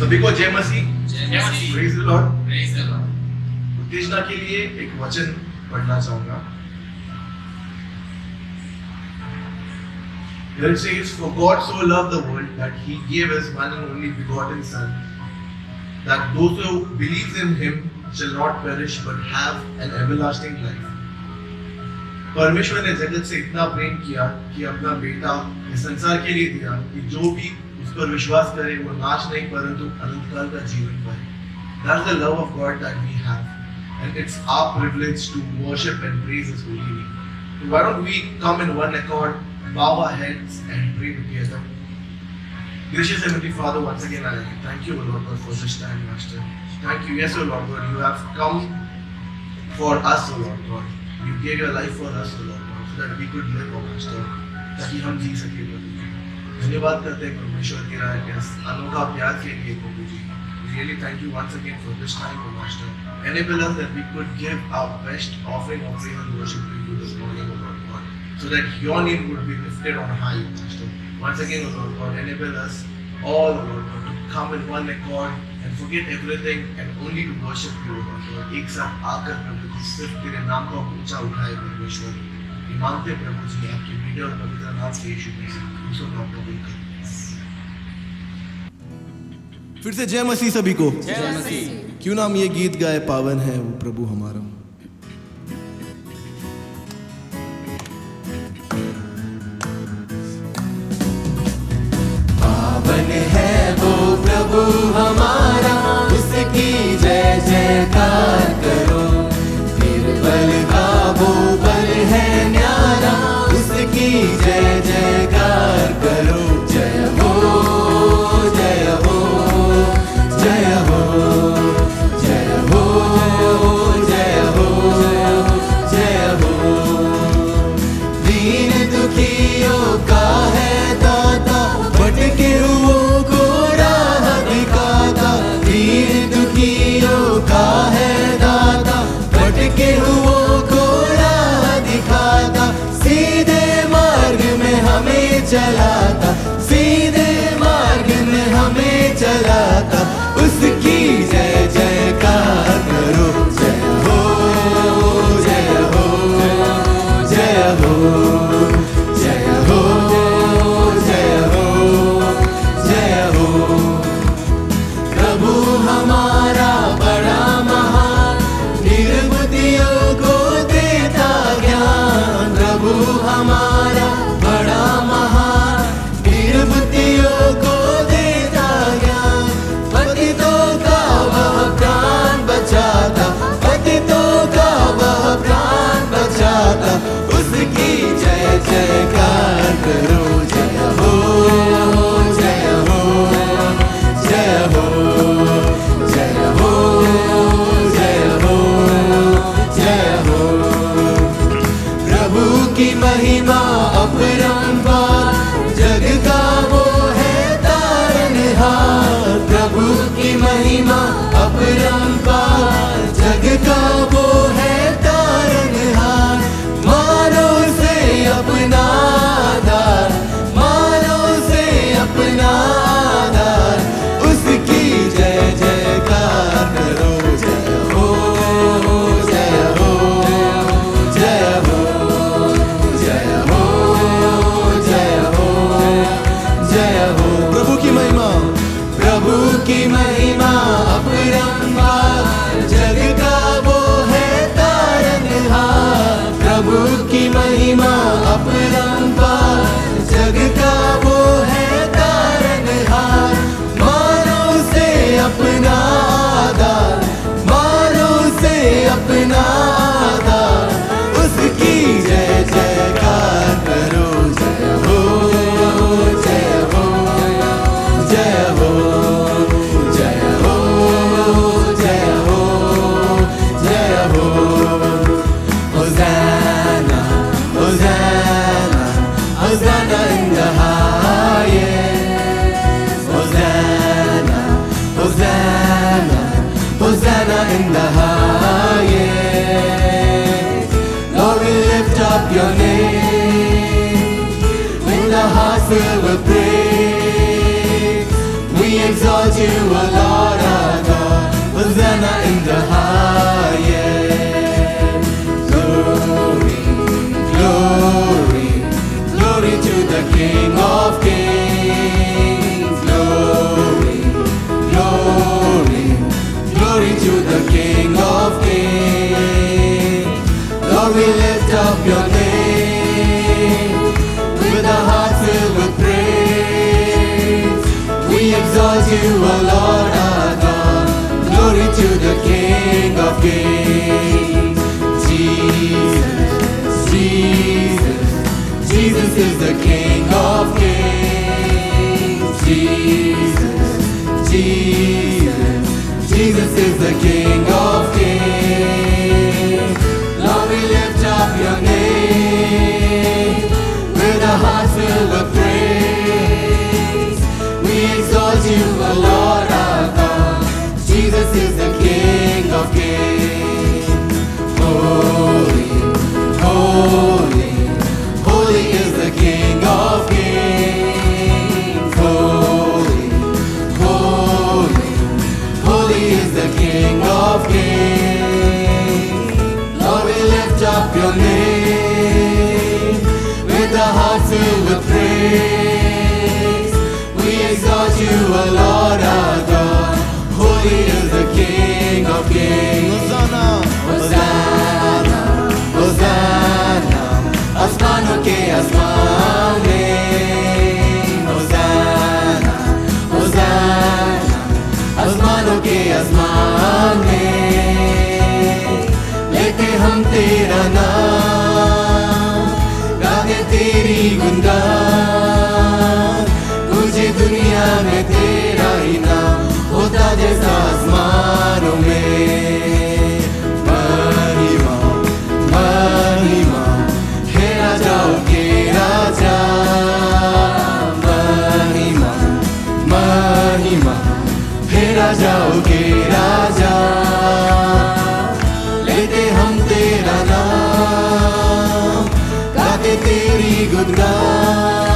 सभी को जय मसीह। Praise the Lord. उत्तेजना के लिए एक वचन पढ़ना चाहूंगा। Here it says, "For God so loved the world that He gave His one and only begotten Son, that those who believe in Him shall not perish but have an everlasting life." परमेश्वर ने जगत से इतना प्रेम किया कि अपना बेटा इस संसार के लिए दिया कि जो भी उस पर विश्वास करे वो नाश नहीं परंतु अनंत काल का जीवन पाए। That's the love of God that we have, and it's our privilege to worship and praise His holy name. So why don't we come in one accord, bow our heads and pray together. Gracious Heavenly Father, once again I thank you, O Lord God, for this time, Master. Thank you, yes, O Lord God, you have come for us, O Lord God. You gave your life for us, O Lord God, so that we could live, O Master, ताकि हम जी सके प्रभु जी। धन्यवाद करते हैं परमेश्वर के राय के अनोखा प्यार के लिए प्रभु जी। Really thank you once again for this time, O Master. Enable us that we could give our best offering of praise and worship to you this morning, O Lord God, so that your name would be lifted on high, O Master. Once again, O Lord God, enable us all, O Lord God, to come in one accord and forget everything and only to worship you, O Lord God. एक साथ आकर प्रभु जी सिर्फ तेरे नाम का ऊंचा उठाए परमेश्वर। ये मांगते प्रभु जी आपके मीठे और पवित्र नाम से यीशु मसीह दूसरों का प्रभु कर। फिर से जय मसीह सभी को। जय मसीह। क्यों नाम ये गीत गाए, पावन है वो प्रभु हमारा। पावन है वो प्रभु हमारा, उसकी जय जयकार करो। निर्बल का वो बल है न्यारा, उसकी जय जयकार करो। जय हो जय हो जय हो जय हो जय हो जय हो। दीन दुखियों का है दाता, भटके हुओं को राह दिखाता। दीन दुखियों का है दाता, भटके हुओं को राह दिखाता। सीधे मार्ग में हमें चलाता, सीधे मार्ग में हमें चलाता। उसकी जय जयकार करो। जय हो जय हो जय हो जय हो जय हो जय हो। प्रभु हमारा बड़ा महान, निर्बुद्धियों को देता ज्ञान। प्रभु हमारा बड़ा महान, निर्बुद्धियों को देता ज्ञान। पतितों का वह प्राण बचाता, पतितों का वह प्राण बचाता। उसकी जय जयकार करो। जय हो जय हो जय हो जय हो जय हो जय हो। प्रभु की महिमा अपरंपार, जग का वो है तारनहार। प्रभु की महिमा अपरंपार, जग का वो है तारनहार। मानो से अपना आधार, मानो से अपना आधार। उसकी जय जयकार करो। जय हो जय हो जय हो जय हो जय हो जय हो। प्रभु की महिमा, प्रभु की महिमा अपरंपार, जग का वो है तारनहार। प्रभु की महिमा अपरंपार, जग का वो है तारनहार। मानो से अपना आधार, मानो से अपना आधार। उसकी जय जयकार करो। जय हो जय हो जय हो जय हो जय हो जय हो। Hosanna hosanna hosanna in the highest. Hosanna hosanna hosanna in the highest. Lord, we lift up your name. With the hearts filled with praise, we exalt you, O Lord. Lord, we lift up your name with a heart filled with praise. We exalt you, O Lord our God. Glory to the King of Kings. Jesus, Jesus, Jesus is the King of Kings. Jesus, Jesus, Jesus is the King of Kings. Lord, we lift up your name with a heart filled with praise. We exalt you, O Lord our God. Jesus is the King of Kings. Holy, holy, holy is the King of Kings. Holy, holy, holy is the King of Kings. Lord, we lift up your name with a heart filled with praise. We exalt you, O Lord our God. Holy is the King of Kings. Hosanna, Hosanna, Hosanna, आसमानों के आसमान में Hosanna, Hosanna, आसमानों के आसमान में लेके हम तेरा नाम गाते तेरी गुणगान तुझे दुनिया में तेरा ही नाम होता जैसा आसमानों में महिमा महिमा हे राजाओं के राजा महिमा महिमा हे राजाओं के राजा लेते हम तेरा नाम गाते तेरी गुणगान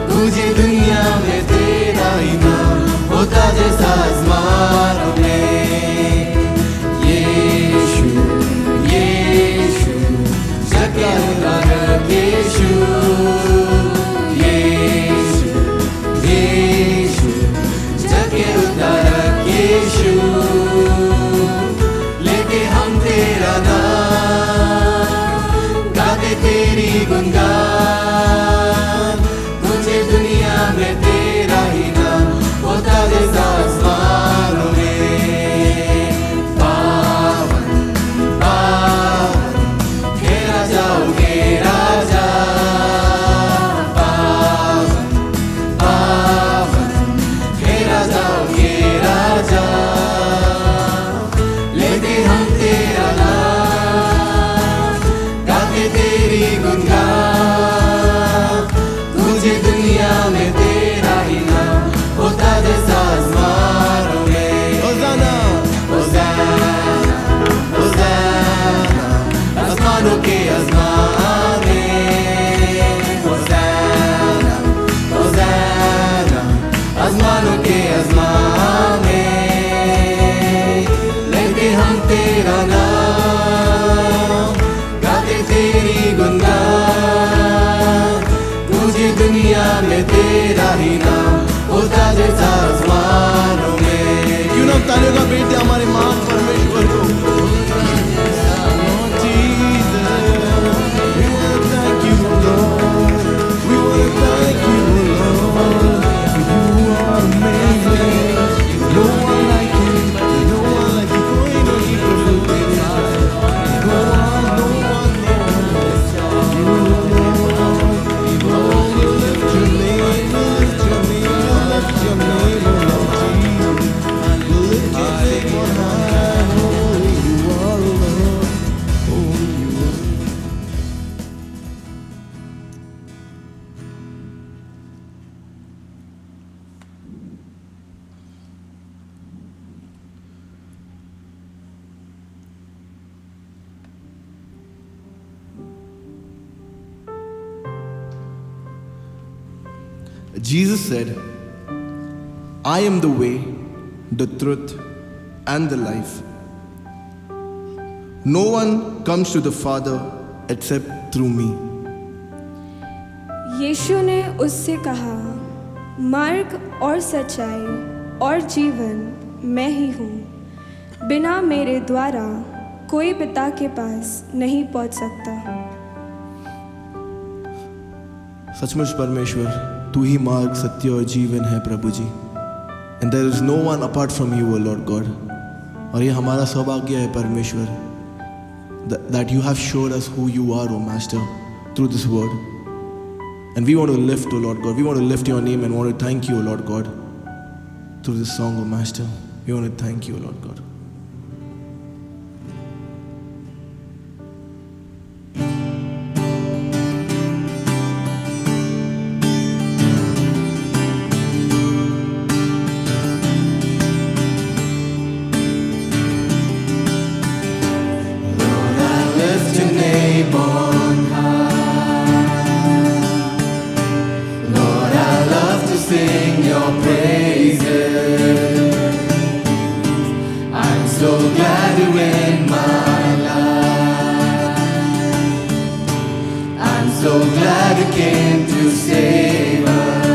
तुझे दुनिया में तेरा ही नाम होता जैसा आसमानों में यीशु यीशु जगह उद्धारक यीशु यीशु यीशु जगह उद्धारक यीशु लेके हम तेरा नाम गाते तेरी गुणगान तुझे दुनिया में तेरा ही नाम होता जैसा आसमानों में पावन पावन हे राजाओं के राजा पावन पावन हे राजाओं के राजा लेके हम तेरा नाम गाते तेरी गुणगान तुझे दुनिया में तेरा ही नाम होता जैसा आसमानों में होसाना होसाना होसाना आसमानों के आसमान में होसाना होसाना आसमानों के आसमान में लेके हम तेरा नाम गाते तेरी गुणगान तुझे दुनिया में तेरा ही नाम होता जैसा आसमानों में क्यों ना तालियों का बेटे हमारे महान परमेश्वर को Jesus said, I am the way, the truth, and the life. No one comes to the Father except through me. यीशु ने उससे कहा, मार्ग और सच्चाई और जीवन मैं ही हूँ। बिना मेरे द्वारा कोई पिता के पास नहीं पहुंच सकता। सचमुच परमेश्वर, तू ही मार्ग, सत्य और जीवन है प्रभु जी। And there is no one apart from you O lord God. और ये हमारा सौभाग्य है परमेश्वर, that you have showed us who you are, O Master, through this word. And we want to lift, O Lord God, we want to lift your name and want to thank you, O Lord God, through this song, O Master. We want to thank you, O Lord God. Lift your name on high. Lord, I love to sing your praises. I'm so glad you're in my life. I'm so glad you came to save us.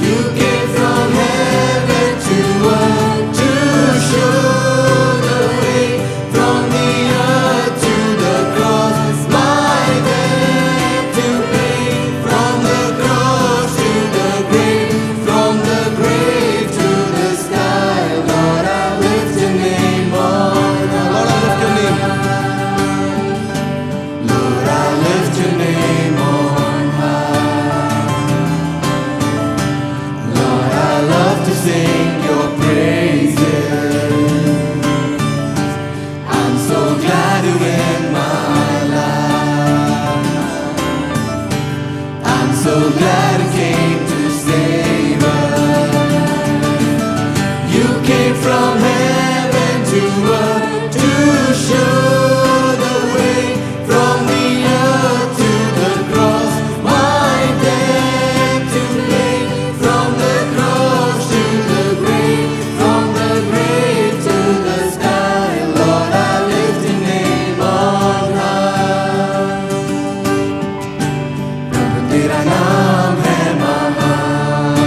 You came from heaven to earth to show the way from the earth to the cross. My debt to pay, from the cross to the grave, from the grave to the sky. Lord, I lift your name on high. Lord, I lift your name. Lord, I lift your name on high. Lord, I love to sing your praises. I'm so glad you're in my life. I'm so glad you came to save us. You came from heaven to earth to show the way from the earth to the cross. My debt to pay, from the cross to the grave, from the grave to the sky. Lord, I lift your name on high. प्रभु तेरा नाम है महान,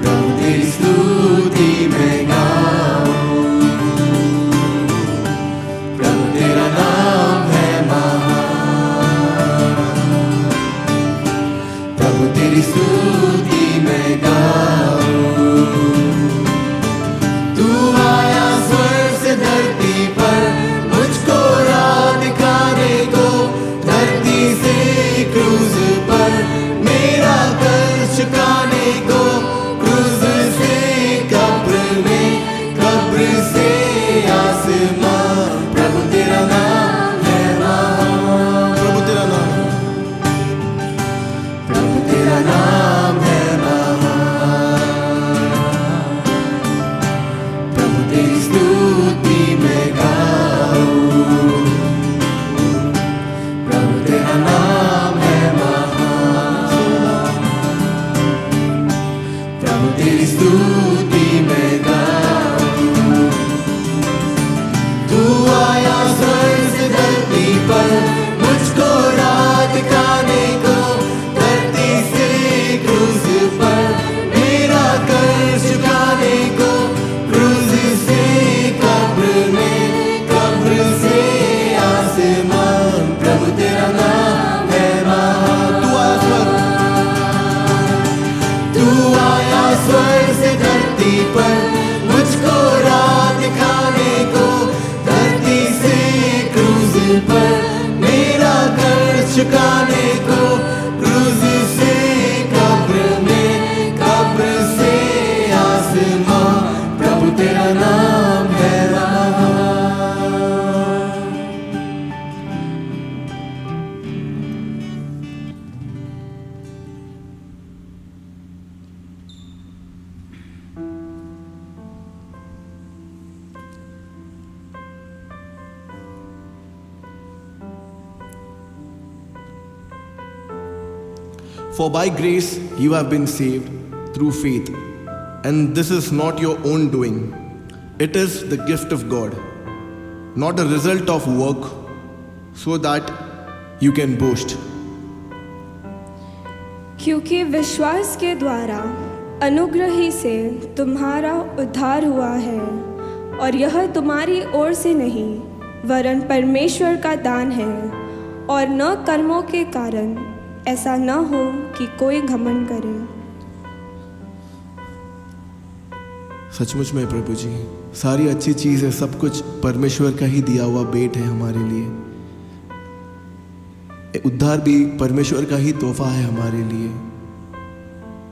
प्रभु तेरी स्तुति मैं गाऊं। प्रभु तेरा नाम है महान, प्रभु तेरी स्तुति मैं गाऊं। तू आया स्वर्ग से धरती पर, मुझको राह दिखाने को। धरती से क्रूज पर मेरा कर्ज चुकाने को। क्रूज से कब्र में, कब्र से आसमां। प्रभु तेरा नाम है महान, प्रभु तेरा नाम, प्रभु तेरा नाम है महान। प्रभु तेरी स्तुति मैं गाऊं। प्रभु तेरा नाम है महान, प्रभु तेरी स्तुति मैं गाऊं। तू आया स्वर्ग से धरती पर, मुझको राह दिखाने को। धरती से क्रूज पर मेरा कर्ज चुकाने को। क्रूज से कब्र में, कब्र से आसमान। प्रभु तेरा नाम है महान। तू आया स्वर्ग से धरती पर, मुझको राह दिखाने को। धरती से क्रूज पर मेरा कर्ज चुकाने को। क्रूज से कब्र में, कब्र से आसमां। प्रभु तेरा नाम है महान। For by grace you have been saved through faith, and this is not your own doing. It is the gift of God, not a result of work, so that you can boast. क्योंकि विश्वास के द्वारा अनुग्रह ही से तुम्हारा उद्धार हुआ है, और यह तुम्हारी ओर से नहीं वरन परमेश्वर का दान है, और न कर्मों के कारण, ऐसा न हो कि कोई घमंड करे। सचमुच में प्रभु जी, सारी अच्छी चीज़ है, सब कुछ परमेश्वर का ही दिया हुआ भेंट है हमारे लिए। उद्धार भी परमेश्वर का ही तोहफा है हमारे लिए।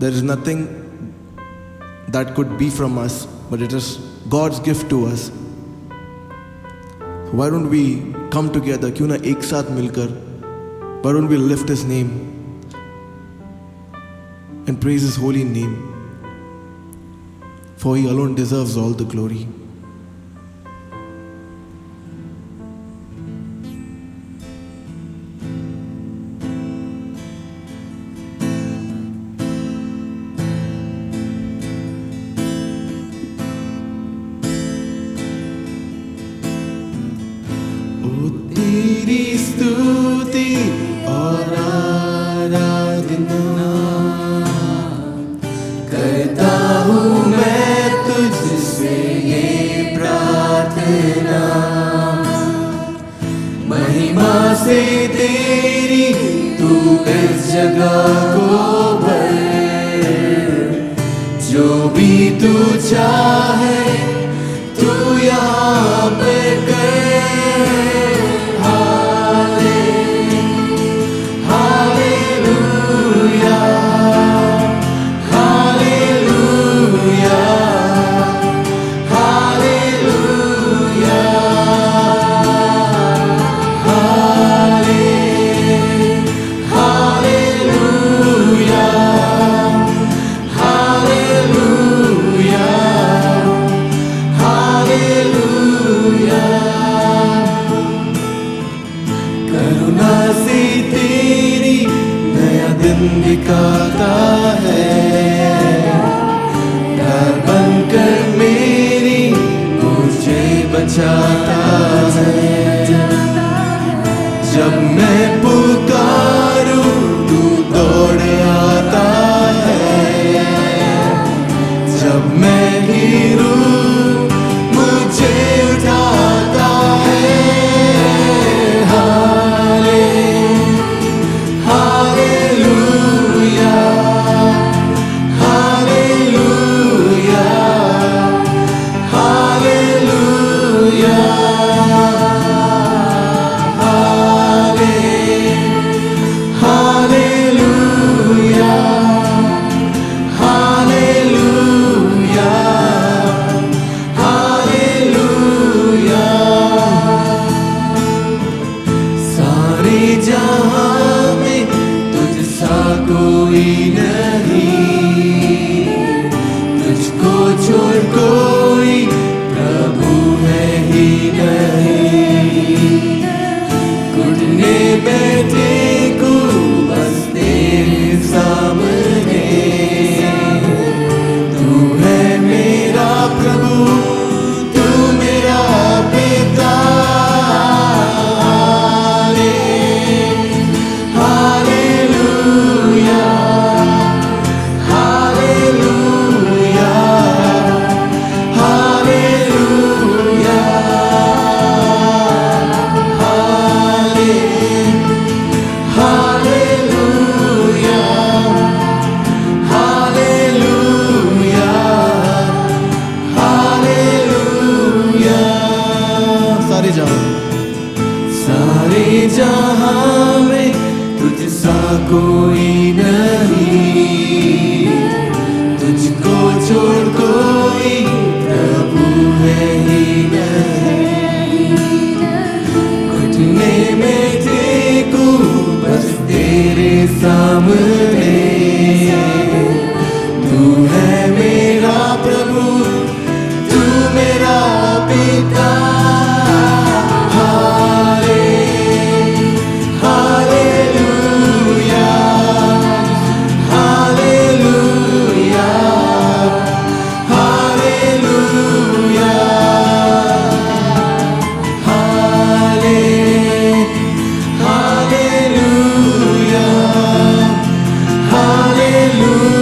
There is nothing that could be from us, but it is God's gift to us. Why don't we come together? क्यों ना एक साथ मिलकर, why don't we lift His name and praise His holy name? For He alone deserves all the glory. तेरी स्तुति और आराधना करता हूँ मैं तुझसे ये प्रार्थना, महिमा से तेरी तू इस जगह को भर, जो भी तू चाहे तू यहाँ पे कर। दिखाता है प्यार बनकर मेरी मुझे बचाता है, जब मैं पुकारूं तू दौड़ आता है, जब मैं गिरूं मुझे उठाता है। जहाँ में तुझसा कोई नहीं, तुझको छोड़ कोई प्रभु है ही नहीं। घुटने बैठे को बस तेरे सामने, तू है मेरा प्रभु, तू मेरा पिता। सारे जहां में तुझसा कोई नहीं, तुझको छोड़ कोई प्रभु है ही नहीं। घुटने में टेकू बस तेरे सामने, तू है मेरा प्रभु, तू मेरा पिता।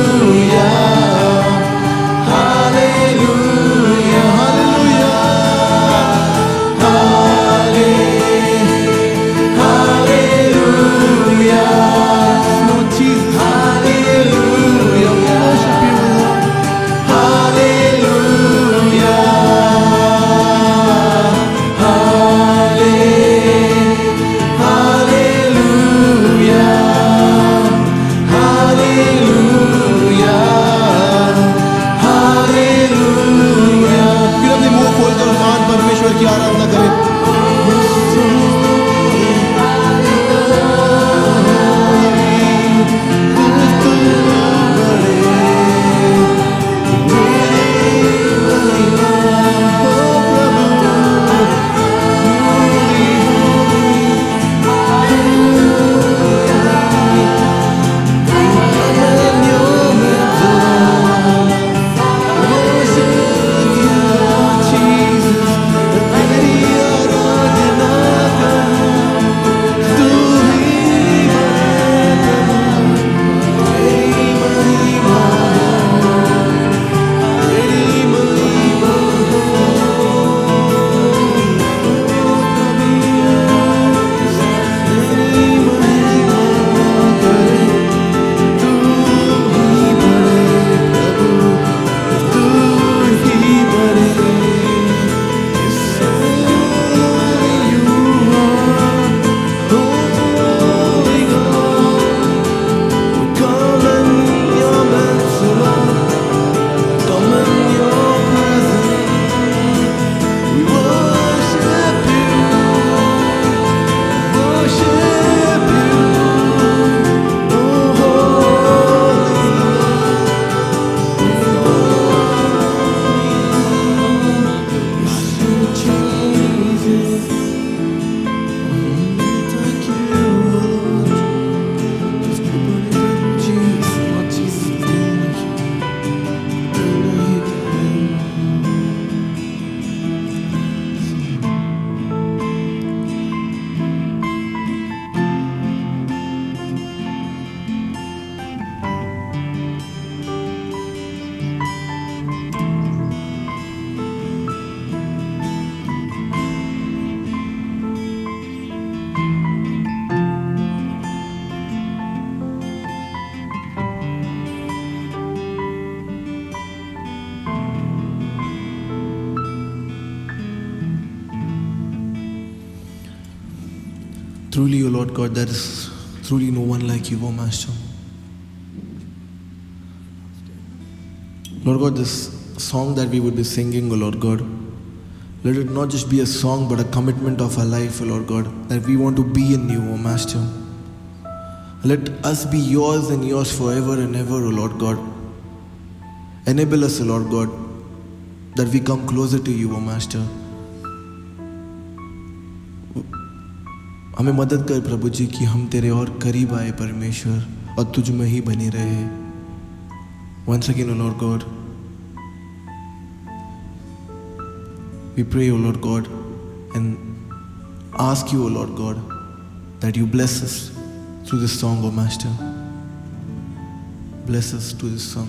Hallelujah. Truly, O Lord God, there is truly no one like you, O Master. Lord God, this song that we would be singing, O Lord God, let it not just be a song but a commitment of our life, O Lord God, that we want to be in you, O Master. Let us be yours and yours forever and ever, O Lord God. Enable us, O Lord God, that we come closer to you, O Master. हमें मदद कर प्रभु जी कि हम तेरे और करीब आए परमेश्वर और तुझ में ही बने रहे. Once again, O Lord God, we pray, O Lord God, and ask you, O Lord God, that you bless us through this song, O Master. Bless us through this song.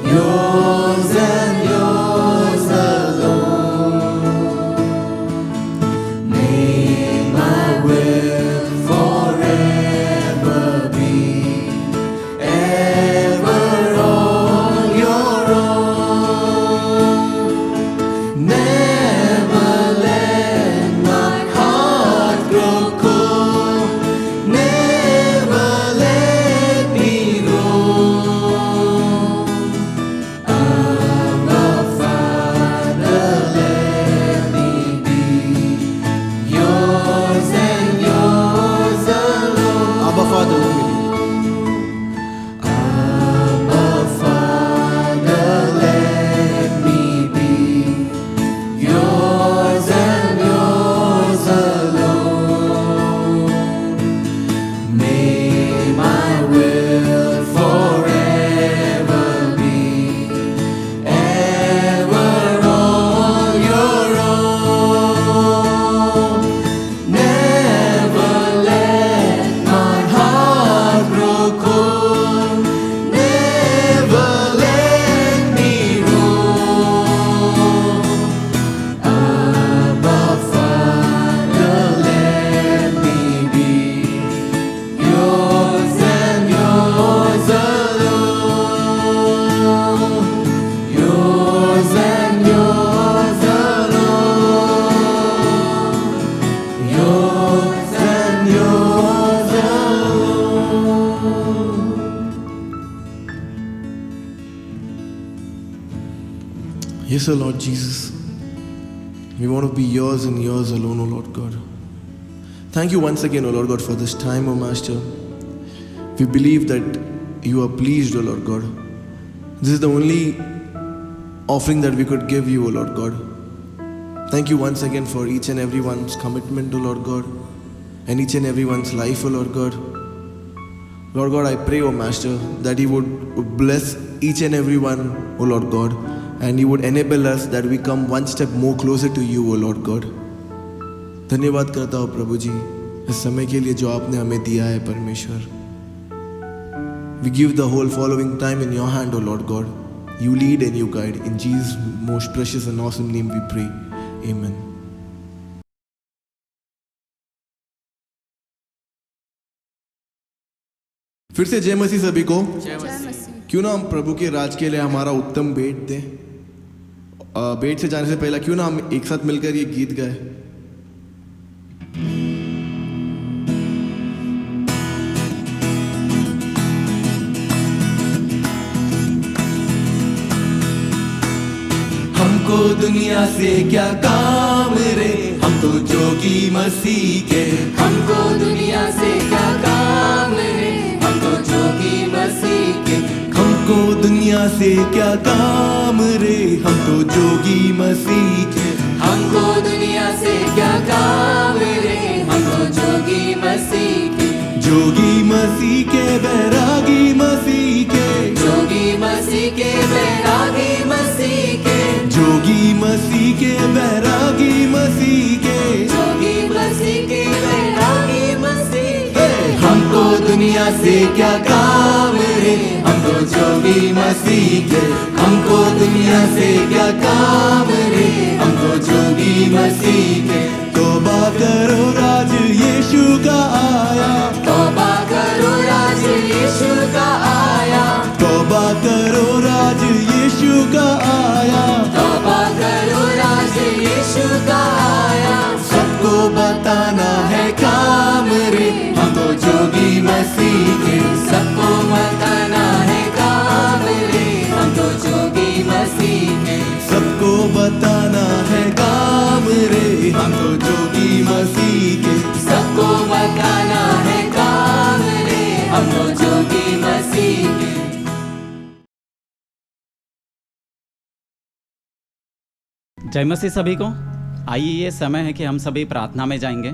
Yours and yours alone. May my will forever be ever all your own. Never let my heart grow cold. Never let me roam. Abba, Father, let me be yours and yours alone. Abba Father, Abba, Father, let me be yours and yours alone. May my will forever be ever all your own. Never let my heart grow cold. Never let me roam. Abba, Father, let me be yours and yours alone. Yours and yours alone. Yours and yours alone. yes, O Lord Jesus, we want to be yours and yours alone, O Lord God. Thank you once again, O Lord God, for this time, O Master. We believe that you are pleased, O Lord God. This is the only offering that we could give you, O Lord God. Thank you once again for each and everyone's commitment, O Lord God, and each and everyone's life, O Lord God. Lord God, I pray, O Master, that you would bless each and everyone, O Lord God, and you would enable us that we come one step more closer to you, O Lord God. धन्यवाद करता हूँ प्रभु जी इस समय के लिए जो आपने हमें दिया है परमेश्वर. We give the whole following time in your hand, O Lord God. You lead and you guide. In Jesus' most precious and awesome name we pray. Amen. फिर से जय मसीह सभी को. क्यों ना हम प्रभु के राज के लिए हमारा उत्तम भेंट दें. भेंट से जाने से पहले क्यों ना हम एक साथ मिलकर ये गीत गाएं. हमको दुनिया से क्या काम रे, हम तो जोगी मसीह के. हमको दुनिया से क्या काम रे, हम तो जोगी मसीह के. हमको दुनिया से क्या काम रे, हम तो जोगी मसीह के. हमको दुनिया से क्या काम रे, हम तो जोगी मसीह के. जोगी मसीह के बैरागी मसीह के. जोगी मसीह के बैरागी मसीह के. जोगी मसीह के बैरागी मसीह के. जोगी मसीह के बैरागी मसीह के. हमको दुनिया से क्या काम रे, हम तो जोगी मसीह के. हमको दुनिया से क्या काम रे, हम तो जोगी मसीह के. तौबा करो राज का आया, तौबा करो राज यीशु का आया, तौबा करो राज यीशु का आया, तौबा करो राज यीशु का आया। सबको बताना है काम रे, हम तो जोगी मसीह के, सबको बताना है काम रे, हम तो जोगी मसीह के, सबको बताना है काम रे, हम तो जोगी मसीह के, सबको बताना है काम रे, हम तो जोगी मसीह के। जय मसीह सभी को। आइए ये समय है कि हम सभी प्रार्थना में जाएंगे।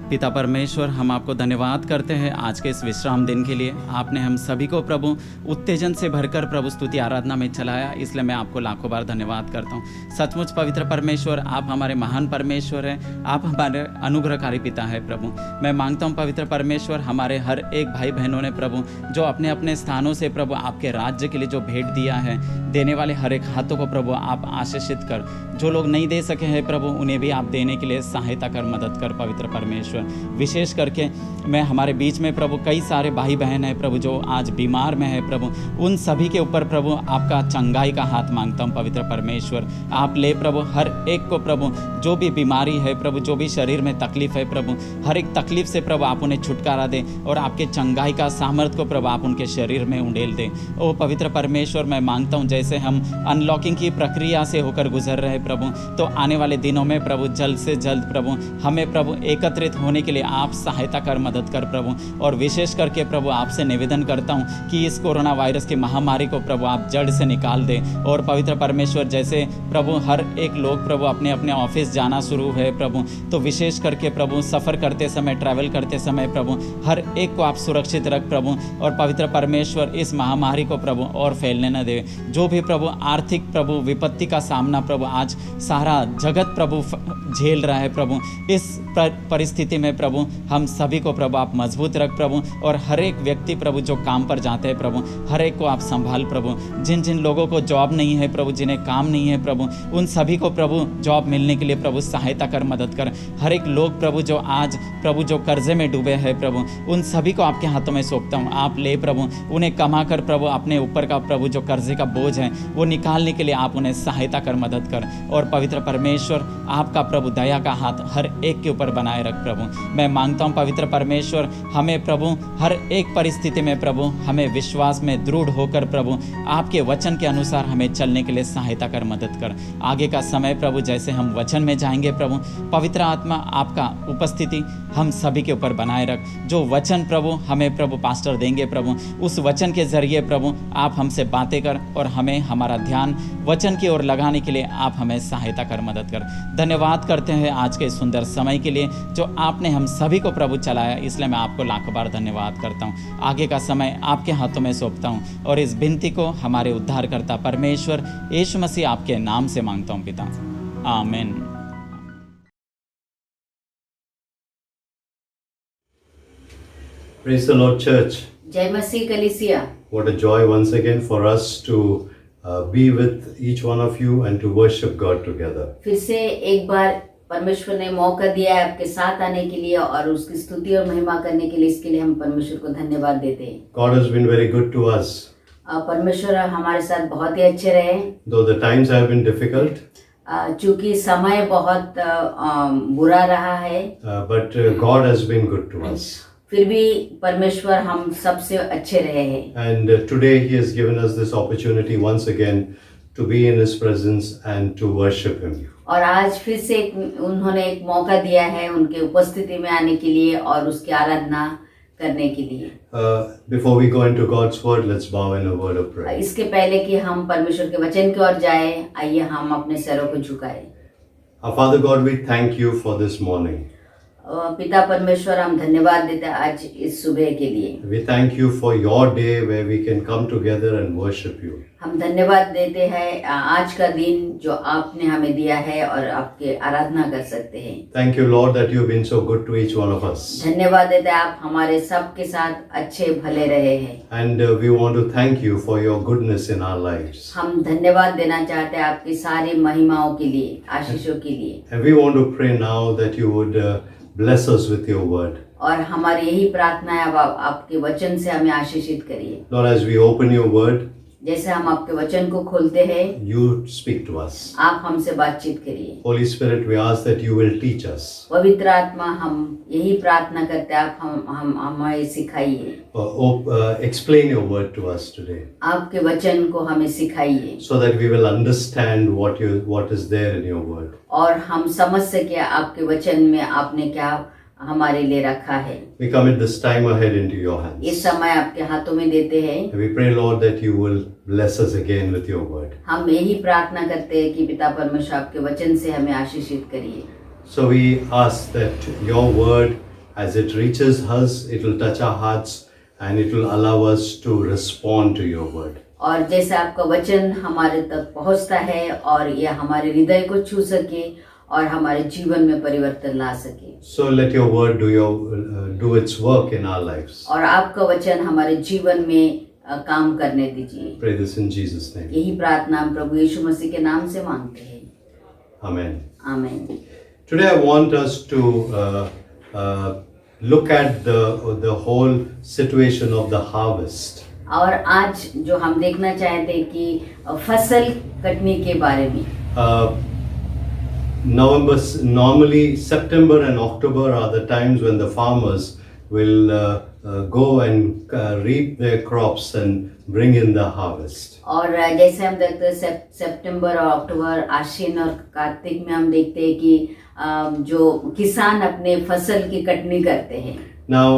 पिता परमेश्वर, हम आपको धन्यवाद करते हैं आज के इस विश्राम दिन के लिए। आपने हम सभी को प्रभु उत्तेजन से भरकर प्रभु स्तुति आराधना में चलाया, इसलिए मैं आपको लाखों बार धन्यवाद करता हूँ। सचमुच पवित्र परमेश्वर, आप हमारे महान परमेश्वर हैं, आप हमारे अनुग्रहकारी पिता है प्रभु। मैं मांगता हूँ पवित्र परमेश्वर, हमारे हर एक भाई बहनों ने प्रभु जो अपने अपने स्थानों से प्रभु आपके राज्य के लिए जो भेंट दिया है, देने वाले हर एक हाथों को प्रभु आप आशीषित कर। जो लोग नहीं दे सके हैं प्रभु, उन्हें भी आप देने के लिए सहायता कर, मदद कर पवित्र परमेश्वर। विशेष करके मैं हमारे बीच में प्रभु कई सारे भाई बहन हैं प्रभु जो आज बीमार में है प्रभु, उन सभी के ऊपर प्रभु आपका चंगाई का हाथ मांगता हूँ पवित्र परमेश्वर। आप ले प्रभु हर एक को प्रभु, जो भी बीमारी है प्रभु, जो भी शरीर में तकलीफ है प्रभु, हर एक तकलीफ से प्रभु आप उन्हें छुटकारा दें और आपके चंगाई का सामर्थ्य को प्रभु आप उनके शरीर में उंडेल दें। ओ पवित्र परमेश्वर, मैं मांगता हूँ जैसे हम अनलॉकिंग की प्रक्रिया से होकर गुजर रहे प्रभु, तो आने वाले दिनों में प्रभु जल्द से जल्द प्रभु हमें प्रभु एकत्रित होने के लिए आप सहायता कर, मदद कर प्रभु। और विशेष करके प्रभु आपसे निवेदन करता हूँ कि इस कोरोना वायरस की महामारी को प्रभु आप जड़ से निकाल दें। और पवित्र परमेश्वर, जैसे प्रभु हर एक लोग प्रभु अपने अपने ऑफिस जाना शुरू है प्रभु, तो विशेष करके प्रभु सफ़र करते समय, ट्रैवल करते समय प्रभु हर एक को आप सुरक्षित रख प्रभु। और पवित्र परमेश्वर, इस महामारी को प्रभु और फैलने न दे। जो भी प्रभु आर्थिक प्रभु विपत्ति का सामना प्रभु आज सारा जगत प्रभु झेल रहा है प्रभु, इस परिस्थिति में प्रभु हम सभी को प्रभु आप मजबूत रख प्रभु। और हर एक व्यक्ति प्रभु जो काम पर जाते हैं प्रभु, हर एक को आप संभाल प्रभु। जिन जिन लोगों को जॉब नहीं है प्रभु, जिन्हें काम नहीं है प्रभु, उन सभी को प्रभु जॉब मिलने के लिए प्रभु सहायता कर, मदद कर। हर एक लोग प्रभु जो आज प्रभु जो कर्जे में डूबे हैं प्रभु, उन सभी को आपके हाथों में सौंपता हूँ। आप ले प्रभु, उन्हें कमा कर प्रभु अपने ऊपर का प्रभु जो कर्जे का बोझ है वो निकालने के लिए आप उन्हें सहायता कर, मदद कर। और पवित्र परमेश्वर, आपका प्रभु दया का हाथ हर एक के ऊपर बनाए रख प्रभु। मैं मांगता हूँ पवित्र परमेश्वर, हमें प्रभु हर एक परिस्थिति में प्रभु हमें विश्वास में दृढ़ होकर प्रभु आपके वचन के अनुसार हमें चलने के लिए सहायता कर, मदद कर। आगे का समय प्रभु जैसे हम वचन में जाएंगे प्रभु, पवित्र आत्मा आपका उपस्थिति हम सभी के ऊपर बनाए रख। जो वचन प्रभु हमें प्रभु पास्टर देंगे प्रभु, उस वचन के जरिए प्रभु आप हमसे बातें कर और हमें हमारा ध्यान वचन की ओर लगाने के लिए आप हमें सहायता कर, मदद कर। धन्यवाद करते हैं आज के सुंदर समय के लिए जो आपने हम सभी को प्रभु चलाया, इसलिए मैं आपको लाखों बार धन्यवाद करता हूँ। आगे का समय आपके हाथों में सौंपता हूँ और इस विनती को हमारे उद्धारकर्ता परमेश्वर यीशु मसीह आपके नाम से मांगता हूँ पिता, आमीन। Praise the Lord, Church. जय मसीह कलीसिया। What a joy once again for us to be with each one of you and to worship God together. फिर से एक बार परमेश्वर ने मौका दिया है आपके साथ आने के लिए और उसकी स्तुति और महिमा करने के लिए, इसके लिए हम परमेश्वर को धन्यवाद देते हैं। God has been very good to us. परमेश्वर हमारे साथ बहुत ही अच्छे रहे। Though the times have been difficult, चूंकि समय बहुत बुरा रहा है, but God has been good to us. फिर भी परमेश्वर हम सबसे अच्छे रहे हैं। And today He has given us this opportunity once again to be in His presence and to worship Him. और आज फिर से उन्होंने एक मौका दिया है उनके उपस्थिति में आने के लिए और उसकी आराधना करने के लिए। Before we go into God's word, let's bow in a word of prayer. इसके पहले कि हम परमेश्वर के वचन की ओर जाए, आइए हम अपने सरों को झुकाएं। Our Father God, we thank you for this morning. पिता परमेश्वर, हम धन्यवाद देते हैं आज इस सुबह के लिए। We thank you for your day where we can come together and worship you. हम धन्यवाद देते हैं आज का दिन जो आपने हमें दिया है और आपके आराधना कर सकते हैं। Thank you, Lord, that you've been so good to each one of us. धन्यवाद देते हैं आप हमारे सबके साथ अच्छे भले रहे हैं। And we want to thank you for your goodness in our lives. हम धन्यवाद देना चाहते हैं आपकी सारी महिमाओं के लिए, आशीषों के लिए। And we want to pray now that you would bless us with your word. और हमारी यही प्रार्थना है, अब आपके वचन से हमें आशीषित करिए। Lord, as we open your word, जैसे हम आपके वचन को खोलते हैं, you speak to us. आप हमसे बातचीत करिए। Holy Spirit, we ask that you will teach us. पवित्र आत्मा, हम यही प्रार्थना करते हैं, आप हम हमें सिखाइए। Explain your word to us today, आपके वचन को हमें सिखाइए so that we will understand what is there in your word. और हम समझ सके आपके वचन में आपने क्या हमारे लिए रखा है। We commit this time ahead into your इस hands. समय आपके हाथों में देते हैं। And we pray, Lord, that you will bless us again with your word. हम यही प्रार्थना करते हैं कि पिता परमेश्वर आपके वचन से हमें आशीषित करिए। So we ask that your word, as it reaches us, it will touch our hearts and it will allow us to respond to your word. और जैसे आपका वचन हमारे तक पहुंचता है और यह हमारे हृदय को छू सके और हमारे जीवन में परिवर्तन ला सके। So let your word do its work in our lives. और आपका वचन हमारे जीवन में काम करने दीजिए। Pray this in Jesus' name. यही प्रार्थना हम प्रभु यीशु मसीह के नाम से मांगते हैं। Amen. आमीन। Today I want us to look at the whole situation of the harvest. और आज जो हम देखना चाहते हैं कि फसल कटने के बारे में। Normally September and October are the times when the farmers will go and reap their crops and bring in the harvest. और जैसे हम देखते हैं सितंबर और अक्टूबर, आश्विन और कार्तिक में हम देखते हैं कि जो किसान अपने फसल की कटनी करते हैं। Now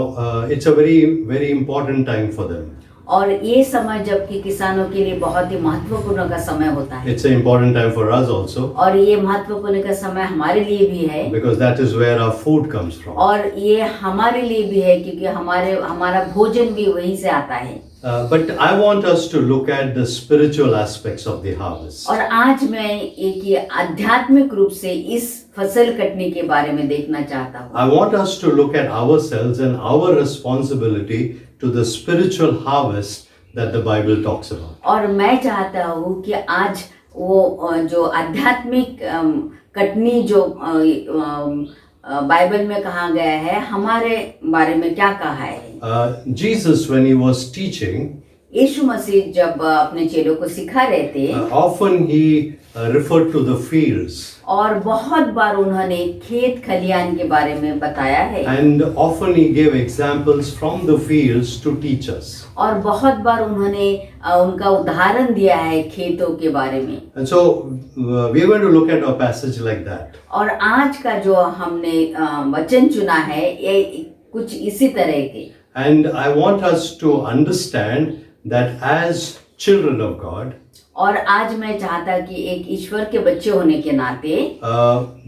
it's a very important time for them. और ये समय जबकि किसानों के लिए बहुत ही महत्वपूर्ण का समय होता है। It's an important time for us also. और ये महत्वपूर्ण का समय हमारे लिए भी है। Because that is where our food comes from. और ये हमारे लिए भी है क्योंकि हमारा भोजन भी वहीं से आता है। But I want us to look at the spiritual aspects of the harvest. और आज मैं एक आध्यात्मिक रूप से इस फसल कटने के बारे में देखना चाहता हूँ। I want us to look at ourselves and our responsibility to the spiritual harvest that the Bible talks about. और मैं चाहता हूँ कि आज वो जो आध्यात्मिक कटनी जो बाइबल में कहा गया है, हमारे बारे में क्या कहा है। Jesus, when he was teaching, यीशु मसीह जब अपने चेलों को सिखा रहे थे, often he referred to the fields. और बहुत बार उन्होंने खेत खलियान के बारे में बताया है। And often he gave examples from the fields to teach us. और बहुत बार उन्होंने उनका उदाहरण दिया है खेतों के बारे में। And so we are going to look at a passage like that. और आज का जो हमने वचन चुना है ये कुछ इसी तरह के। And I want us to understand that as children of God, और आज मैं चाहता कि एक ईश्वर के बच्चे होने के नाते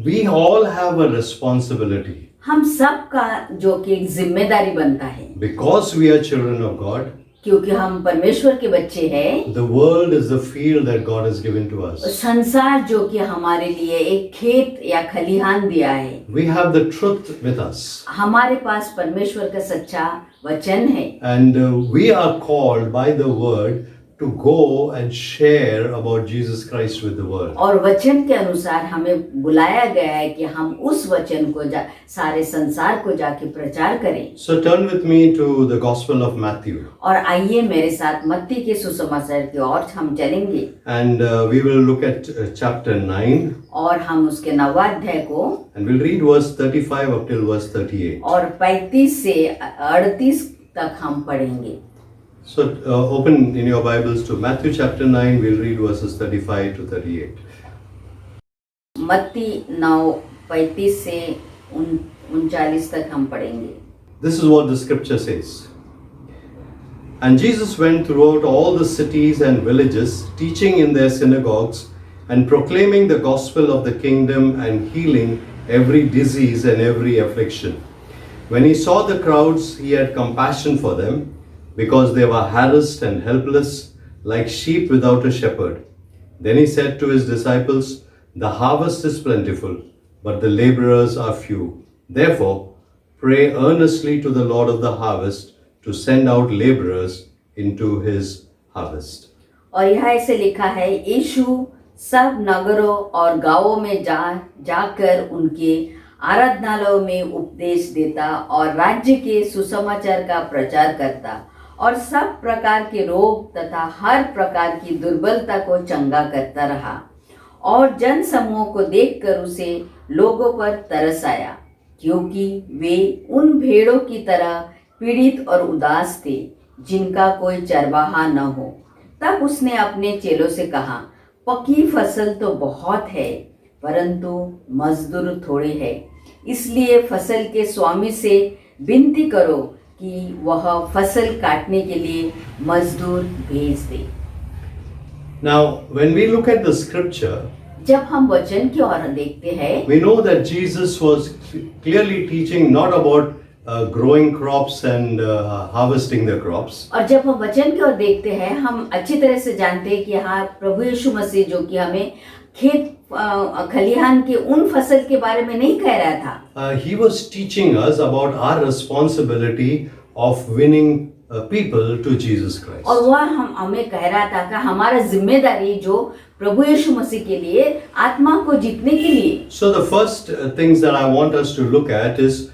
we all have a responsibility. हम सब का जो कि एक जिम्मेदारी बनता है। Because we are children of God, क्योंकि हम परमेश्वर के बच्चे हैं। the world is the field that God has given to us. संसार जो कि हमारे लिए एक खेत या खलिहान दिया है। We have the truth with us. हमारे पास परमेश्वर का सच्चा वचन है। And we are called by the word to go and share about Jesus Christ with the world. और वचन के अनुसार हमें बुलाया गया है कि हम उस वचन को सारे संसार को जाके प्रचार करें। So turn with me to the Gospel of Matthew. और आइए मेरे साथ मत्ती के सुसमाचार की ओर हम चलेंगे। And we will look at chapter 9. और हम उसके 9वां अध्याय को And we'll read verse 35 up till verse 38. और 35 से 38 तक हम पढ़ेंगे। So open in your Bibles to Matthew chapter 9. We'll read verses 35 to 38. मत्ती 9:35 से 39 तक हम पढ़ेंगे। This is what the scripture says. And Jesus went throughout all the cities and villages, teaching in their synagogues and proclaiming the gospel of the kingdom and healing every disease and every affliction. When he saw the crowds, he had compassion for them, because they were harassed and helpless, like sheep without a shepherd. Then he said to his disciples, "The harvest is plentiful, but the laborers are few. Therefore, pray earnestly to the Lord of the harvest to send out laborers into his harvest." और यहाँ ऐसे लिखा है, यीशु सब नगरों और गांवों में जाकर उनके आराधनालयों में उपदेश देता और राज्य के सुसमाचार का प्रचार करता और सब प्रकार के रोग तथा हर प्रकार की दुर्बलता को चंगा करता रहा। और जन समूह को देखकर उसे लोगों पर तरस आया, क्योंकि वे उन भेड़ों की तरह पीड़ित और उदास थे जिनका कोई चरवाहा न हो। तब उसने अपने चेलों से कहा, पकी फसल तो बहुत है, परंतु मजदूर थोड़े हैं। इसलिए फसल के स्वामी से विनती करो कि वह फसल काटने के लिए मजदूर भेज दे। Now, when we look at the scripture, जब हम वचन की ओर देखते हैं, we know that Jesus was clearly teaching not about growing crops and harvesting the crops. और जब हम वचन की ओर देखते हैं, हम अच्छी तरह से जानते हैं कि हाँ, प्रभु यीशु मसीह जो कि हमें खेत खलिहान के उन फसल के बारे में नहीं कह रहा था। He was teaching us about our responsibility of winning people to Jesus Christ. और वह हमें कह रहा था कि हमारा जिम्मेदारी जो प्रभु यीशु मसीह के लिए आत्मा को जीतने के लिए। So the first things that I want us to look at is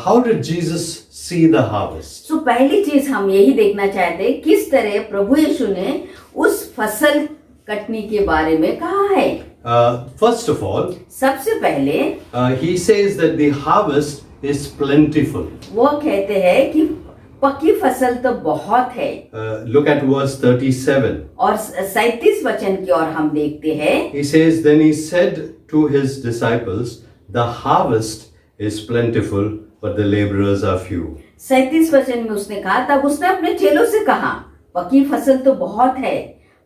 how did Jesus see the harvest? तो पहली चीज हम यही देखना चाहते हैं, किस तरह प्रभु यीशु ने उस फसल कटने के बारे में कहा है। First of all, सबसे पहले he says that the harvest is plentiful. वो कहते हैं कि पक्की फसल तो बहुत है। Look at verse 37. और 37 वचन की ओर हम देखते हैं। He says, then he said to his disciples, the harvest is plentiful, but the laborers are few. 37 वचन में उसने कहा, तब उसने अपने चेलों से कहा, पक्की फसल तो बहुत है,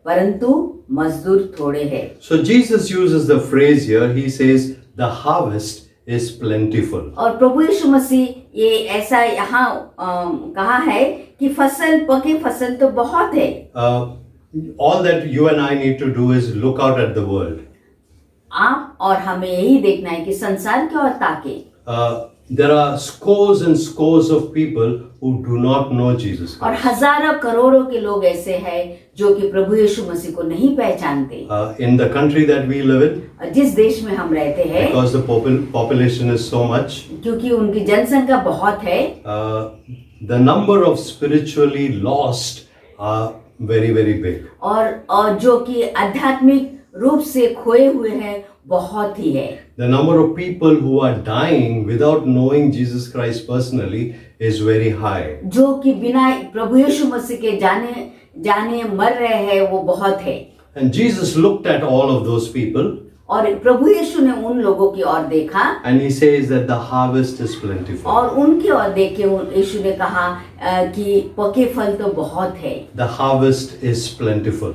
परंतु मजदूर थोड़े हैं। So Jesus uses the phrase here. He says, the harvest is plentiful. और प्रभु यीशु मसीह ये ऐसा यहाँ कहा है कि पकी फसल तो बहुत है। All that you and I need to do is look out at the world. आप और हमें यही देखना है कि संसार की ओर ताके। There are scores and scores of people who do not know Jesus और Christ. हजारों करोड़ों के लोग ऐसे हैं जो कि प्रभु यीशु मसीह को नहीं पहचानते। In the country that we live in, जिस देश में हम रहते हैं, because the population is so much, क्योंकि उनकी जनसंख्या बहुत है, the number of spiritually lost are very, very big. और जो कि आध्यात्मिक रूप से खोए हुए हैं बहुत ही है। The number of people who are dying without knowing Jesus Christ personally is very high. जो कि बिना प्रभु यीशु मसीह के जाने मर रहे हैं वो बहुत है। And Jesus looked at all of those people. और प्रभु यीशु ने उन लोगों की ओर देखा। And he says that the harvest is plentiful. और उनकी ओर देख के यीशु ने कहा कि पके फल तो बहुत है। The harvest is plentiful.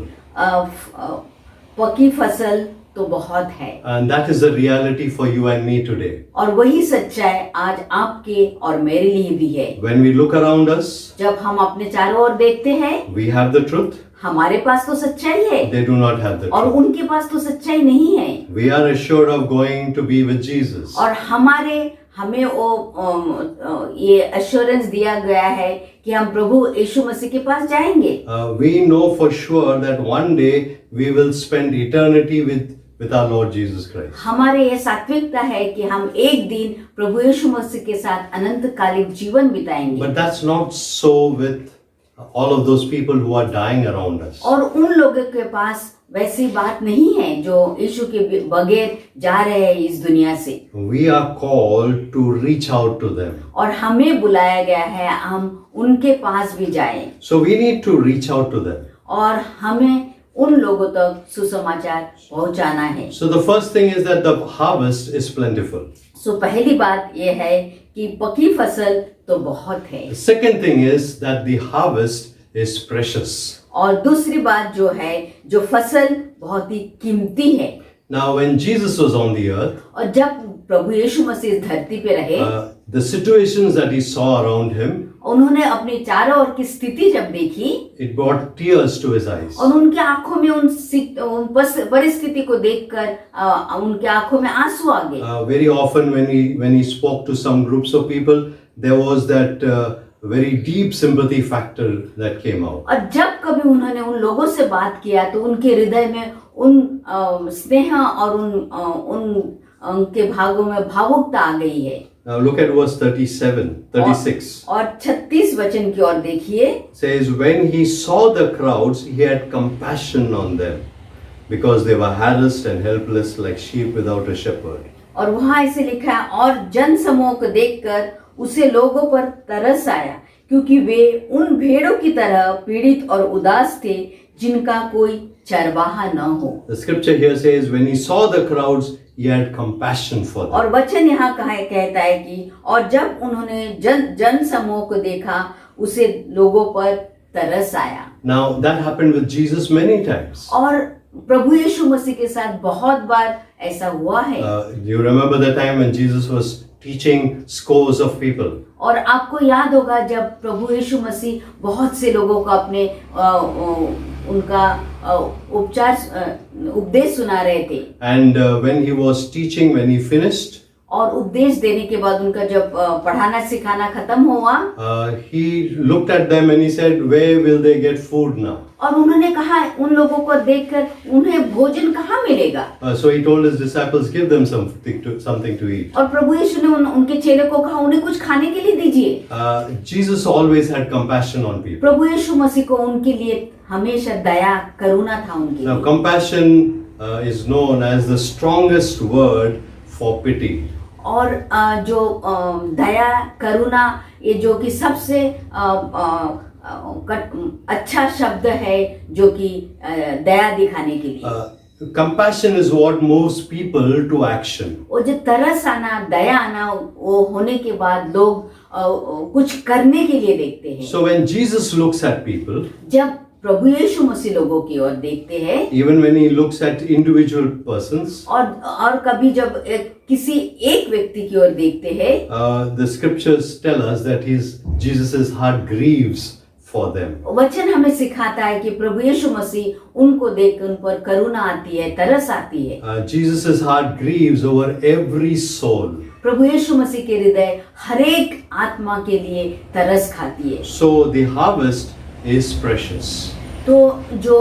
पकी फसल तो बहुत है। And that is the reality for you and me today. और वही सच्चाई आज आपके और मेरे लिए भी है। When we look around us, जब हम अपने चारों ओर देखते हैं, we have the truth. हमारे पास तो सच्चाई है। They do not have the और truth. उनके पास तो सच्चाई नहीं है। We are assured of going to be with Jesus. और हमें वो ये एश्योरेंस दिया गया है कि हम प्रभु यीशु मसीह के पास जाएंगे। We know for sure that one day we will spend eternity with our Lord Jesus Christ. हमारे ये सात्विकता है कि हम एक दिन प्रभु यीशु मसीह के साथ अनंतकालिक जीवन बिताएंगे। But that's not so with all of those people who are dying around us. और उन लोगों के पास वैसी बात नहीं है जो यीशु के बगैर जा रहे हैं इस दुनिया से। We are called to reach out to them. और हमें बुलाया गया है हम उनके पास भी जाएं। So we need to reach out to them. और हमें उन लोगों तक सुसमाचार पहुंचाना है। So the first thing is that the harvest is plentiful. सो पहली बात ये है कि पकी फसल तो बहुत है। The second thing is that the harvest is precious. और दूसरी बात जो है, जो फसल बहुत ही कीमती है। Now when Jesus was on the earth, और जब प्रभु यीशु मसीह इस धरती पे रहे, the situations that he saw around him, उन्होंने अपने चारों ओर की स्थिति जब देखी, it brought tears to his eyes. और उनके आंखों में उन परिस्थिति को देखकर उनके आंखों में आंसू आ गए। Very often when he spoke to some groups of people, there was that very deep sympathy factor that came out. और जब कभी उन्होंने उन लोगों से बात किया तो उनके हृदय में उन स्नेह और उन उनके भागों में भावुकता आ गई है। Now look at verse 36. और 36 वचन की ओर देखिए। Says, when he saw the crowds, he had compassion on them, because they were harassed and helpless like sheep without a shepherd. और वहाँ ऐसे लिखा है, और जन समूह को देखकर उसे लोगों पर तरस आया, क्योंकि वे उन भेड़ों की तरह पीड़ित और उदास थे जिनका कोई चरवाहा न हो। The scripture here says, when he saw the crowds, he had compassion for them. और वचन यहाँ कहता है कि और जब उन्होंने जन समूह को देखा उसे लोगों पर तरस आया। Now that happened with Jesus many times. और प्रभु यीशु मसीह के साथ बहुत बार ऐसा हुआ है। You remember the time when Jesus was teaching scores of people. और आपको याद होगा जब प्रभु यीशु मसीह बहुत से लोगों को अपने उनका उपदेश सुना रहे थे। And when he was teaching, when he finished, और उपदेश देने के बाद उनका जब पढ़ाना सिखाना खत्म हुआ, he looked at them and he said, where will they get food now? और उन्होंने कहा उन लोगों को देखकर उन्हें भोजन कहाँ मिलेगा? So he told his disciples, give them something to eat. और प्रभु यीशु ने उनके चेले को कहा उन्हें कुछ खाने के लिए दीजिए। Jesus always had compassion on people. प्रभु यीशु मसीह को उनके लिए हमेशा दया करुणा था उनके Now लिए। compassion is known as the strongest word for pity. और जो दया करुणा ये जो कि सबसे अच्छा शब्द है जो कि दया दिखाने के लिए। Compassion is what moves people to action. वो जो तरस आना दया आना वो होने के बाद लोग कुछ करने के लिए देखते हैं। So when Jesus looks at people, जब प्रभु यीशु मसीह लोगों की ओर देखते हैं, even when he looks at individual persons, और कभी जब किसी एक व्यक्ति की ओर देखते हैं, the scriptures tell us that Jesus's heart grieves for them. वचन हमें सिखाता है कि प्रभु यीशु मसीह उनको देख उन पर करुणा आती है, तरस आती है। Jesus's heart grieves over every soul. प्रभु यीशु मसीह के हृदय हरेक आत्मा के लिए तरस खाती है। So the harvest is precious. तो जो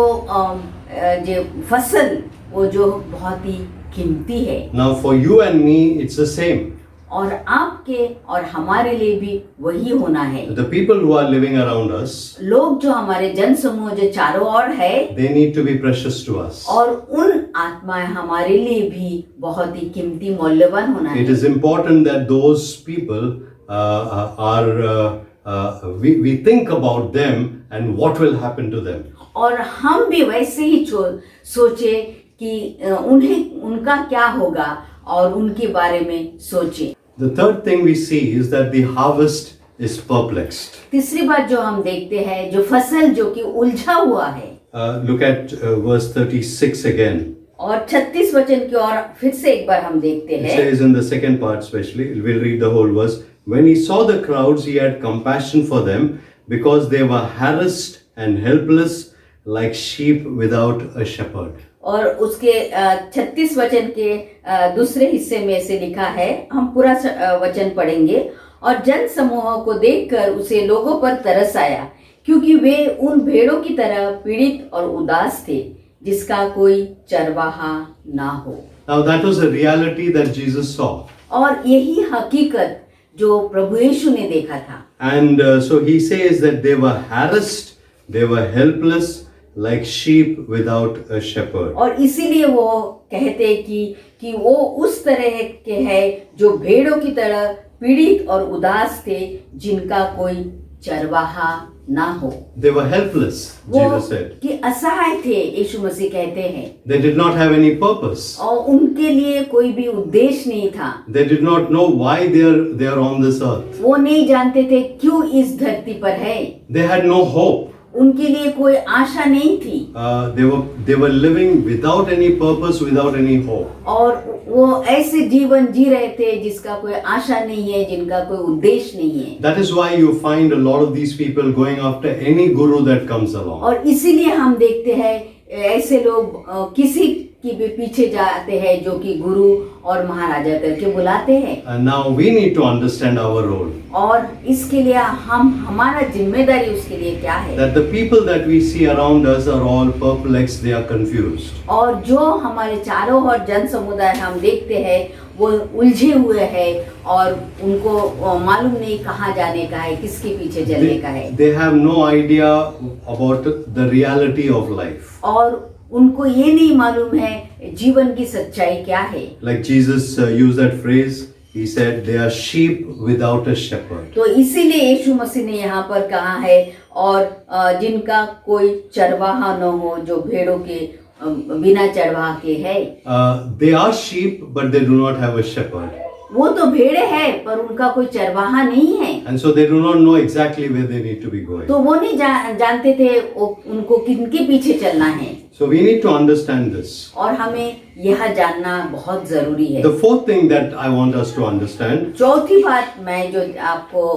फसल वो जो बहुत ही कीमती है। Now for you and me it's the same. और आपके और हमारे लिए भी वही होना है। The people who are living around us, लोग जो हमारे जन समूह जो चारों ओर है, they need to be precious to us. और उन आत्माएं हमारे लिए भी बहुत ही कीमती मूल्यवान होना है। It is important that those people we think about them and what will happen to them. और हम भी वैसे ही सोचे कि उनका क्या होगा और उनके बारे में सोचें। The third thing we see is that the harvest is perplexed. तीसरी बात जो हम देखते हैं जो फसल जो कि उलझा हुआ है। Look at verse 36 again. और 36 वचन की ओर फिर से एक बार हम देखते It हैं। says in the second part especially, we'll read the whole verse. When he saw the crowds, he had compassion for them because they were harassed and helpless like sheep without a shepherd. और उसके 36 वचन के दूसरे हिस्से में ऐसे लिखा है, हम पूरा वचन पढ़ेंगे। और जन समूह को देखकर उसे लोगों पर तरस आया, क्योंकि वे उन भेड़ों की तरह पीड़ित और उदास थे जिसका कोई चरवाहा ना हो। Now that was a reality that Jesus saw. और यही हकीकत जो प्रभु यीशु ने देखा था। And so he says that they were harassed, they were helpless like sheep without a shepherd. और इसीलिए वो कहते हैं कि वो उस तरह के हैं जो भेड़ों की तरह पीड़ित और उदास थे जिनका कोई चरवाहा ना हो। They were helpless, Jesus said. कि असहाय थे, यीशु मसीह कहते हैं। They did not have any purpose. और उनके लिए कोई भी उद्देश्य नहीं था। They did not know why they are on this earth. वो नहीं जानते थे क्यों इस धरती पर है। They had no hope. उनके लिए कोई आशा नहीं थी। They were living without any purpose, without any hope. और वो ऐसे जीवन जी रहे थे जिसका कोई आशा नहीं है, जिनका कोई उद्देश्य नहीं है। That is why you find a lot of these people going after any guru that comes along. और इसीलिए हम देखते हैं ऐसे लोग किसी के भी पीछे जाते हैं जो कि गुरु और महाराजा करके बुलाते हैं। And now we need to understand our role. और इसके लिए हमारा जिम्मेदारी उसके लिए क्या है? That the people that we see around us are all perplexed, they are confused. और जो हमारे चारों ओर जन समुदाय हम देखते हैं वो उलझे हुए हैं और उनको मालूम नहीं कहाँ जाने का है, किसके पीछे चलने का है। They have no idea about the reality of life. और उनको ये नहीं मालूम है जीवन की सच्चाई क्या है। Like Jesus used that phrase, he said, they are sheep without a shepherd. तो इसीलिए यीशु मसीह ने यहाँ पर कहा है और जिनका कोई चरवाहा न हो, जो भेड़ों के बिना चरवाहा के है। They are sheep, but they do not have a shepherd. वो तो भेड़े है पर उनका कोई चरवाहा नहीं है। And so they do not know exactly where they need to be going. तो वो नहीं जानते थे उनको किनके पीछे चलना है। So we need to understand this. और हमें यह जानना बहुत जरूरी है। The fourth thing that I want us to understand, चौथी बात मैं जो आपको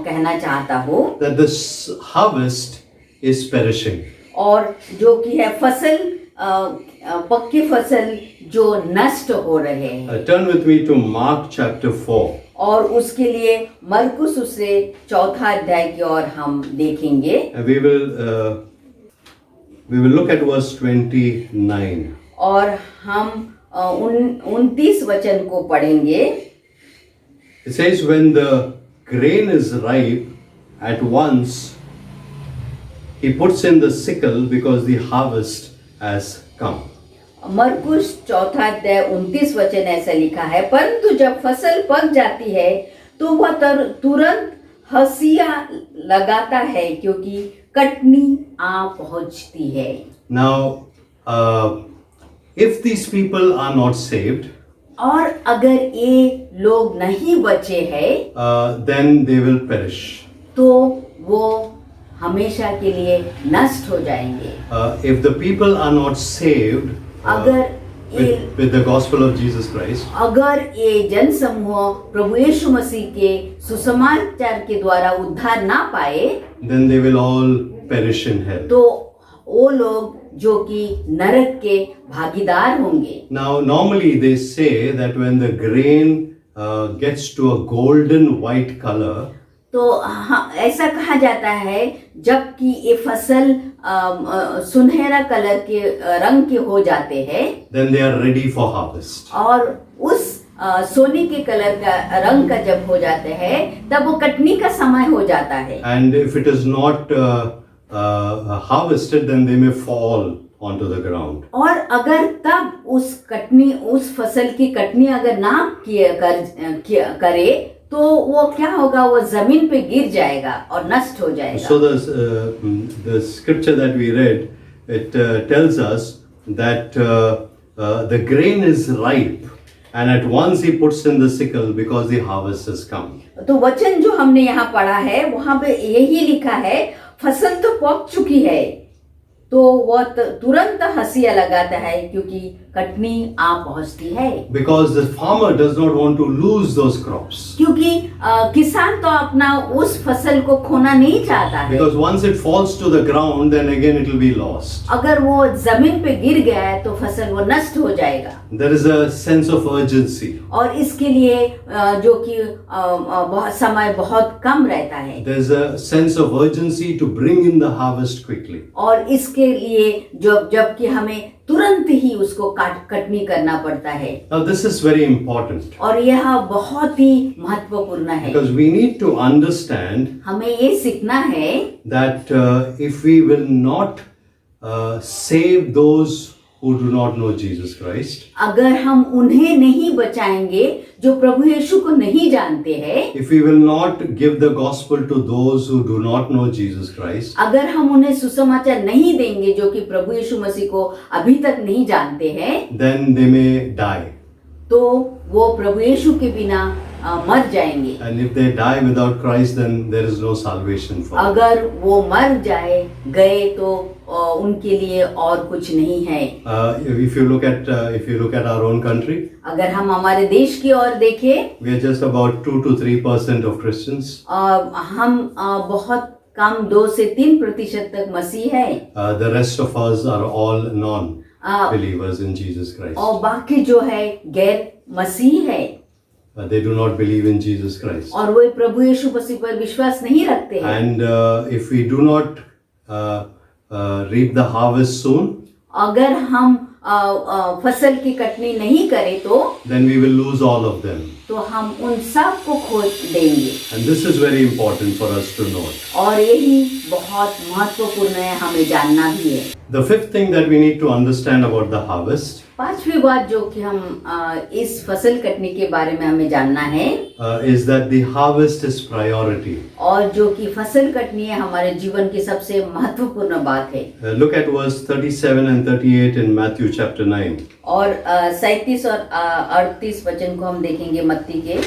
कहना चाहता हूँ, that this harvest is perishing. और जो कि है फसल, पक्की फसल जो नष्ट हो रहे हैं। Turn with me to Mark chapter 4. और उसके लिए मरकुस उससे चौथा अध्याय की ओर हम देखेंगे। And we will look at verse 29. और हम 29 वचन को पढ़ेंगे। It says, when the grain is ripe, at once he puts in the sickle because the harvest has come. मरकुस चौथा अध्याय 29 वचन ऐसा लिखा है, परंतु जब फसल पक जाती है तो वह तुरंत हंसिया लगाता है क्योंकि कटनी आ पहुंचती है। Now, if these people are not saved, और अगर ये लोग नहीं बचे हैं then they will perish. तो वो हमेशा के लिए नष्ट हो जाएंगे। If the people are not saved अगर with the gospel of Jesus Christ, अगर ये जन समूह प्रभु यीशु मसीह के सुसमाचार के द्वारा उद्धार ना पाए, then they will all perish in hell. तो वो लोग जो कि नरक के भागीदार होंगे। Now, normally they say that when the grain gets to a golden white color, तो ऐसा कहा जाता है जबकि ये फसल सुनहरा कलर के रंग के हो जाते हैं, then they are ready for harvest. और उस सोने के कलर का रंग का जब हो जाते हैं तब वो कटनी का समय हो जाता है। And if it is not harvested, then they may fall onto the ground. और अगर तब उस फसल की कटनी अगर ना करे तो वो क्या होगा, वो जमीन पे गिर जाएगा और नष्ट हो जाएगा। So the scripture that we read, it tells us that the grain is ripe, and at once he puts in the sickle because the harvest has come. तो वचन जो हमने यहाँ पढ़ा है वहाँ पे यही लिखा है, फसल तो पक चुकी है, तो वह तुरंत हंसिया लगाता है क्योंकि कटनी आ पहुंचती है। Because the farmer does not want to lose those crops. क्योंकि किसान तो अपना उस फसल को खोना नहीं चाहता है। Because once it falls to the ground, then again it will be lost. अगर वो जमीन पे गिर गया है तो फसल वो नष्ट हो जाएगा। There is a sense of urgency. और इसके लिए जो कि समय बहुत कम रहता है। There is a sense of urgency to bring in the harvest quickly. और इसके लिए जबकि हमें तुरंत ही उसको कटनी करना पड़ता है। Now this is very important. और यह बहुत ही महत्वपूर्ण है। Because we need to understand हमें ये सीखना है that if we will not save those who do not know Jesus Christ, अगर हम उन्हें नहीं बचाएंगे जो प्रभु यीशु को नहीं जानते हैं, if we will not give the gospel to those who do not know Jesus Christ, अगर हम उन्हें सुसमाचार नहीं देंगे जो कि प्रभु यीशु मसीह को अभी तक नहीं जानते हैं, then they may die. तो वो प्रभु यीशु के बिना मर जाएंगे। And if they die without Christ, then there is no salvation for them. अगर वो मर गए तो उनके लिए और कुछ नहीं है। If you look at our own country, अगर हम हमारे देश की ओर देखें, we are just about 2 to 3% of Christians. हम बहुत कम 2 से 3% तक मसीह है। The rest of us are all non. believers in Jesus Christ. और बाकी जो है गैर मसीह है They do not believe in Jesus Christ. और वो प्रभु यीशु मसीह पर विश्वास नहीं रखते हैं। And if we do not reap the harvest soon, अगर हम फसल की कटनी नहीं करें तो then we will lose all of them. तो हम उन सब को खो देंगे। And this is very important for us to know. और यही बहुत महत्वपूर्ण है, हमें जानना भी है। The fifth thing that we need to understand about the harvest पांचवी बात जो कि हम इस फसल कटने के बारे में हमें जानना है is that the harvest is priority. और जो कि फसल कटनी है हमारे जीवन की सबसे महत्वपूर्ण बात है। Look at verse 37 and 38 in Matthew chapter 9. और 37 और 38 वचन को हम देखेंगे मत्ती के।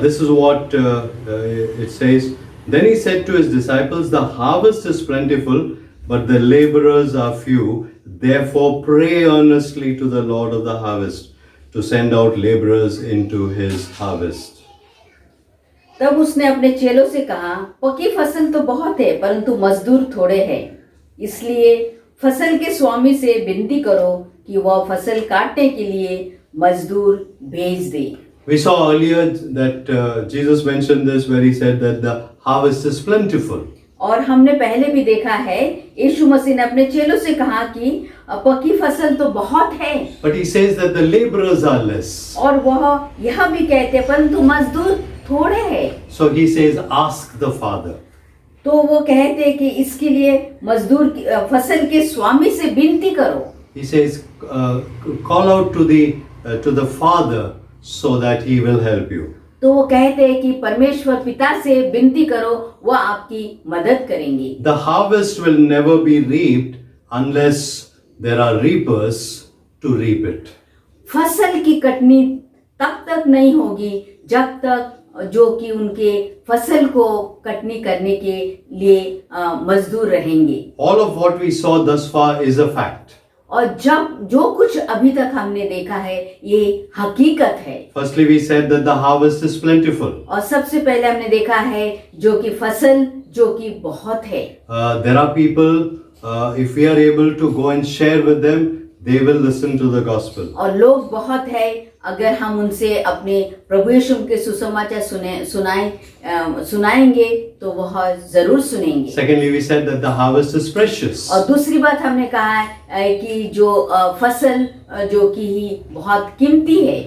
This is what it says. Then he said to his disciples, "The harvest is plentiful, but the laborers are few. Therefore pray earnestly to the Lord of the harvest to send out laborers into his harvest." तब उसने अपने चेलों से कहा, पकी फसल तो बहुत है परंतु मजदूर थोड़े हैं, इसलिए फसल के स्वामी से विनती करो कि वह फसल काटने के लिए मजदूर भेज दे। We saw earlier that Jesus mentioned this where he said that the harvest is plentiful. और हमने पहले भी देखा है यीशु मसीह ने अपने चेलों से कहा कि पकी फसल तो बहुत है, But he says that the laborers are less. और वह यह भी कहते हैं परंतु मजदूर थोड़े हैं। So he says, ask the Father. तो वो कहते हैं कि इसके लिए मजदूर फसल के स्वामी से विनती करो। He says, call out to the Father so that he will help you. तो वो कहते हैं कि परमेश्वर पिता से विनती करो, वह आपकी मदद करेंगे। The harvest will never be reaped unless there are reapers to reap it. फसल की कटनी तब तक नहीं होगी जब तक जो कि उनके फसल को कटनी करने के लिए मजदूर रहेंगे। All of what we saw thus far is a fact. और जब जो कुछ अभी तक हमने देखा है ये हकीकत है। Firstly, we said that the harvest is plentiful. और सबसे पहले हमने देखा है जो कि फसल जो कि बहुत है। There are people, if we are able to go and share with them, they will listen to the gospel. और लोग बहुत है, अगर हम उनसे अपने प्रभु यीशु के सुसमाचार सुनाएंगे तो वह जरूर सुनेंगे। Secondly, we said that the harvest is precious. और दूसरी बात हमने कहा है कि जो फसल जो कि बहुत कीमती है।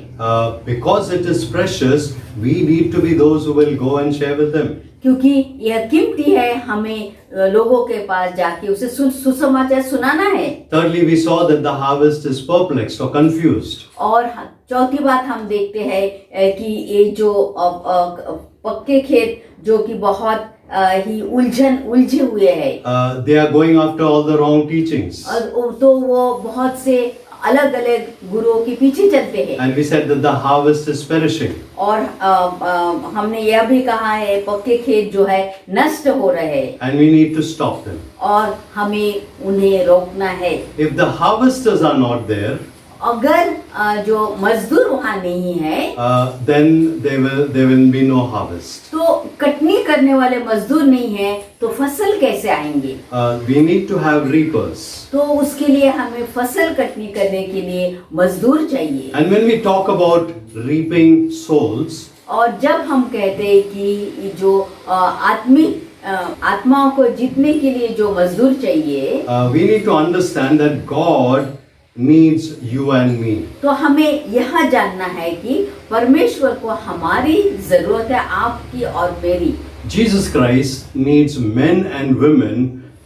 Because it is precious, we need to be those who will go and share with them. क्योंकि यह कीमती है, हमें लोगों के पास जाके उसे सुसमाचार सुनाना है। Thirdly, we saw that the harvest is perplexed or confused. और चौथी बात हम देखते हैं कि ये जो पक्के खेत जो कि बहुत ही उलझे हुए हैं। They are going after all the wrong teachings. और तो वो बहुत से अलग अलग गुरुओं के पीछे चलते हैं। And we said that the harvest is perishing. और हमने यह भी कहा है पक्के खेत जो है नष्ट हो रहे हैं। And we need to stop them. और हमें उन्हें रोकना है। If the harvesters are not there, अगर जो मजदूर वहाँ नहीं है then there will be no harvest. तो कटनी करने वाले मजदूर नहीं है तो फसल कैसे आएंगे? We need to have reapers. तो उसके लिए हमें फसल कटनी करने के लिए मजदूर चाहिए। And when we talk about reaping souls, और जब हम कहते हैं कि जो आत्माओं को जीतने के लिए जो मजदूर चाहिए, we need to understand that God needs you and me. तो हमें यह जानना है कि परमेश्वर को हमारी जरूरत है, आपकी और मेरी। Jesus Christ needs men and women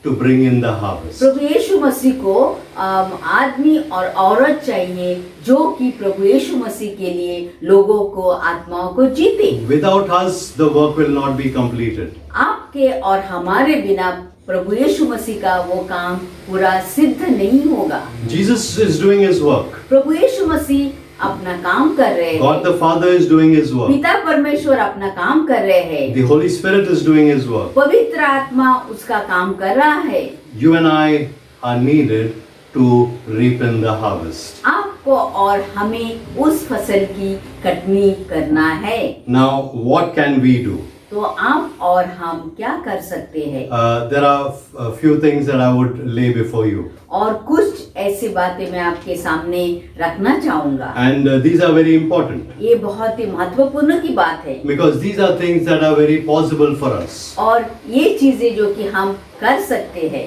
to bring in the harvest. प्रभु यीशु मसीह को आदमी और औरत चाहिए जो कि प्रभु यीशु मसीह के लिए लोगों को आत्माओं को जीते। Without us, the work will not be completed. आपके और हमारे बिना प्रभु यीशु मसीह का वो काम पूरा सिद्ध नहीं होगा। Jesus is doing his work. प्रभु यीशु मसीह अपना काम कर रहे हैं। God the Father is doing his work. पिता परमेश्वर अपना काम कर रहे हैं। The Holy Spirit is doing his work. पवित्र आत्मा उसका काम कर रहा है। You and I are needed to reap in the harvest. आपको और हमें उस फसल की कटनी करना है। Now, what can we do? तो आप और हम क्या कर सकते हैं? There are a few things that I would lay before you. और कुछ ऐसी बातें मैं आपके सामने रखना चाहूँगा। And these are very important. ये बहुत ही महत्वपूर्ण की बात है Because these are things that are very possible for us. और ये चीजें जो कि हम कर सकते हैं।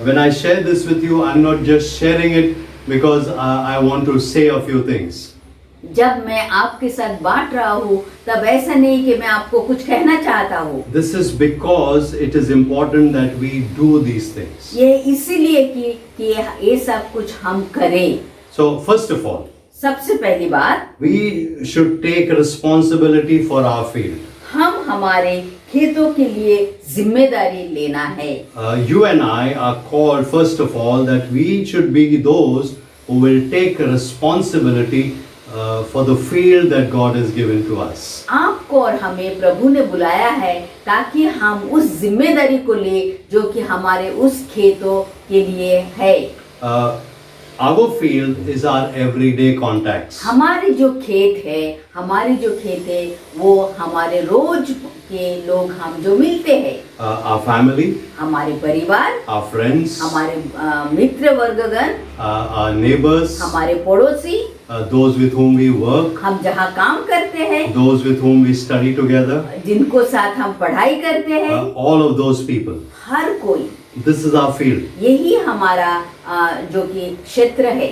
When I share this with you, I'm not just sharing it because I want to say a few things. जब मैं आपके साथ बांट रहा हूँ तब ऐसा नहीं कि मैं आपको कुछ कहना चाहता हूँ। This is because it is important that we do these things. ये इसीलिए कि ये सब कुछ हम करें। So first of all, सबसे पहली बात, we should take responsibility for our field. हम हमारे खेतों के लिए जिम्मेदारी लेना है। You and I are called first of all that we should be those who will take responsibility for the field that God has given to us. आपको और हमें प्रभु ने बुलाया है ताकि हम उस जिम्मेदारी को ले जो कि हमारे उस खेतों के लिए है। Our field is our everyday contacts. हमारे जो खेत है वो हमारे रोज के लोग हम जो मिलते हैं। Our family, हमारे परिवार, our friends, हमारे मित्र वर्गगण, our neighbors, हमारे पड़ोसी, those with whom we work, हम जहाँ काम करते हैं, those with whom we study together, जिनको साथ हम पढ़ाई करते हैं, all of those people. हर कोई, This is our field. यही हमारा जो कि क्षेत्र है।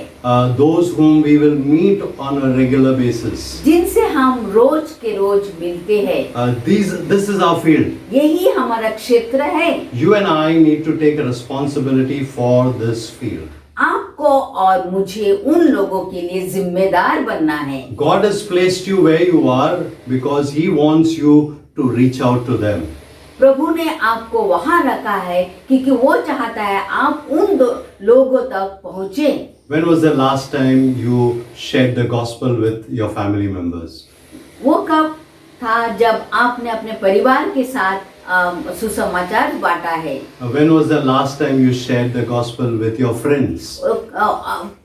Those whom we will meet on a regular basis. जिनसे हम रोज के रोज मिलते हैं, This is our field. यही हमारा क्षेत्र है। You and I need to take a responsibility for this field. आपको और मुझे उन लोगों के लिए जिम्मेदार बनना है। God has placed you where you are because He wants you to reach out to them. प्रभु ने आपको वहाँ रखा है क्योंकि वो चाहता है आप उन लोगों तक पहुँचे। When was the last time you shared the gospel with your family members? वो कब था जब आपने अपने परिवार के साथ सुसमाचार बांटा है? When was the last time you shared the gospel with your friends?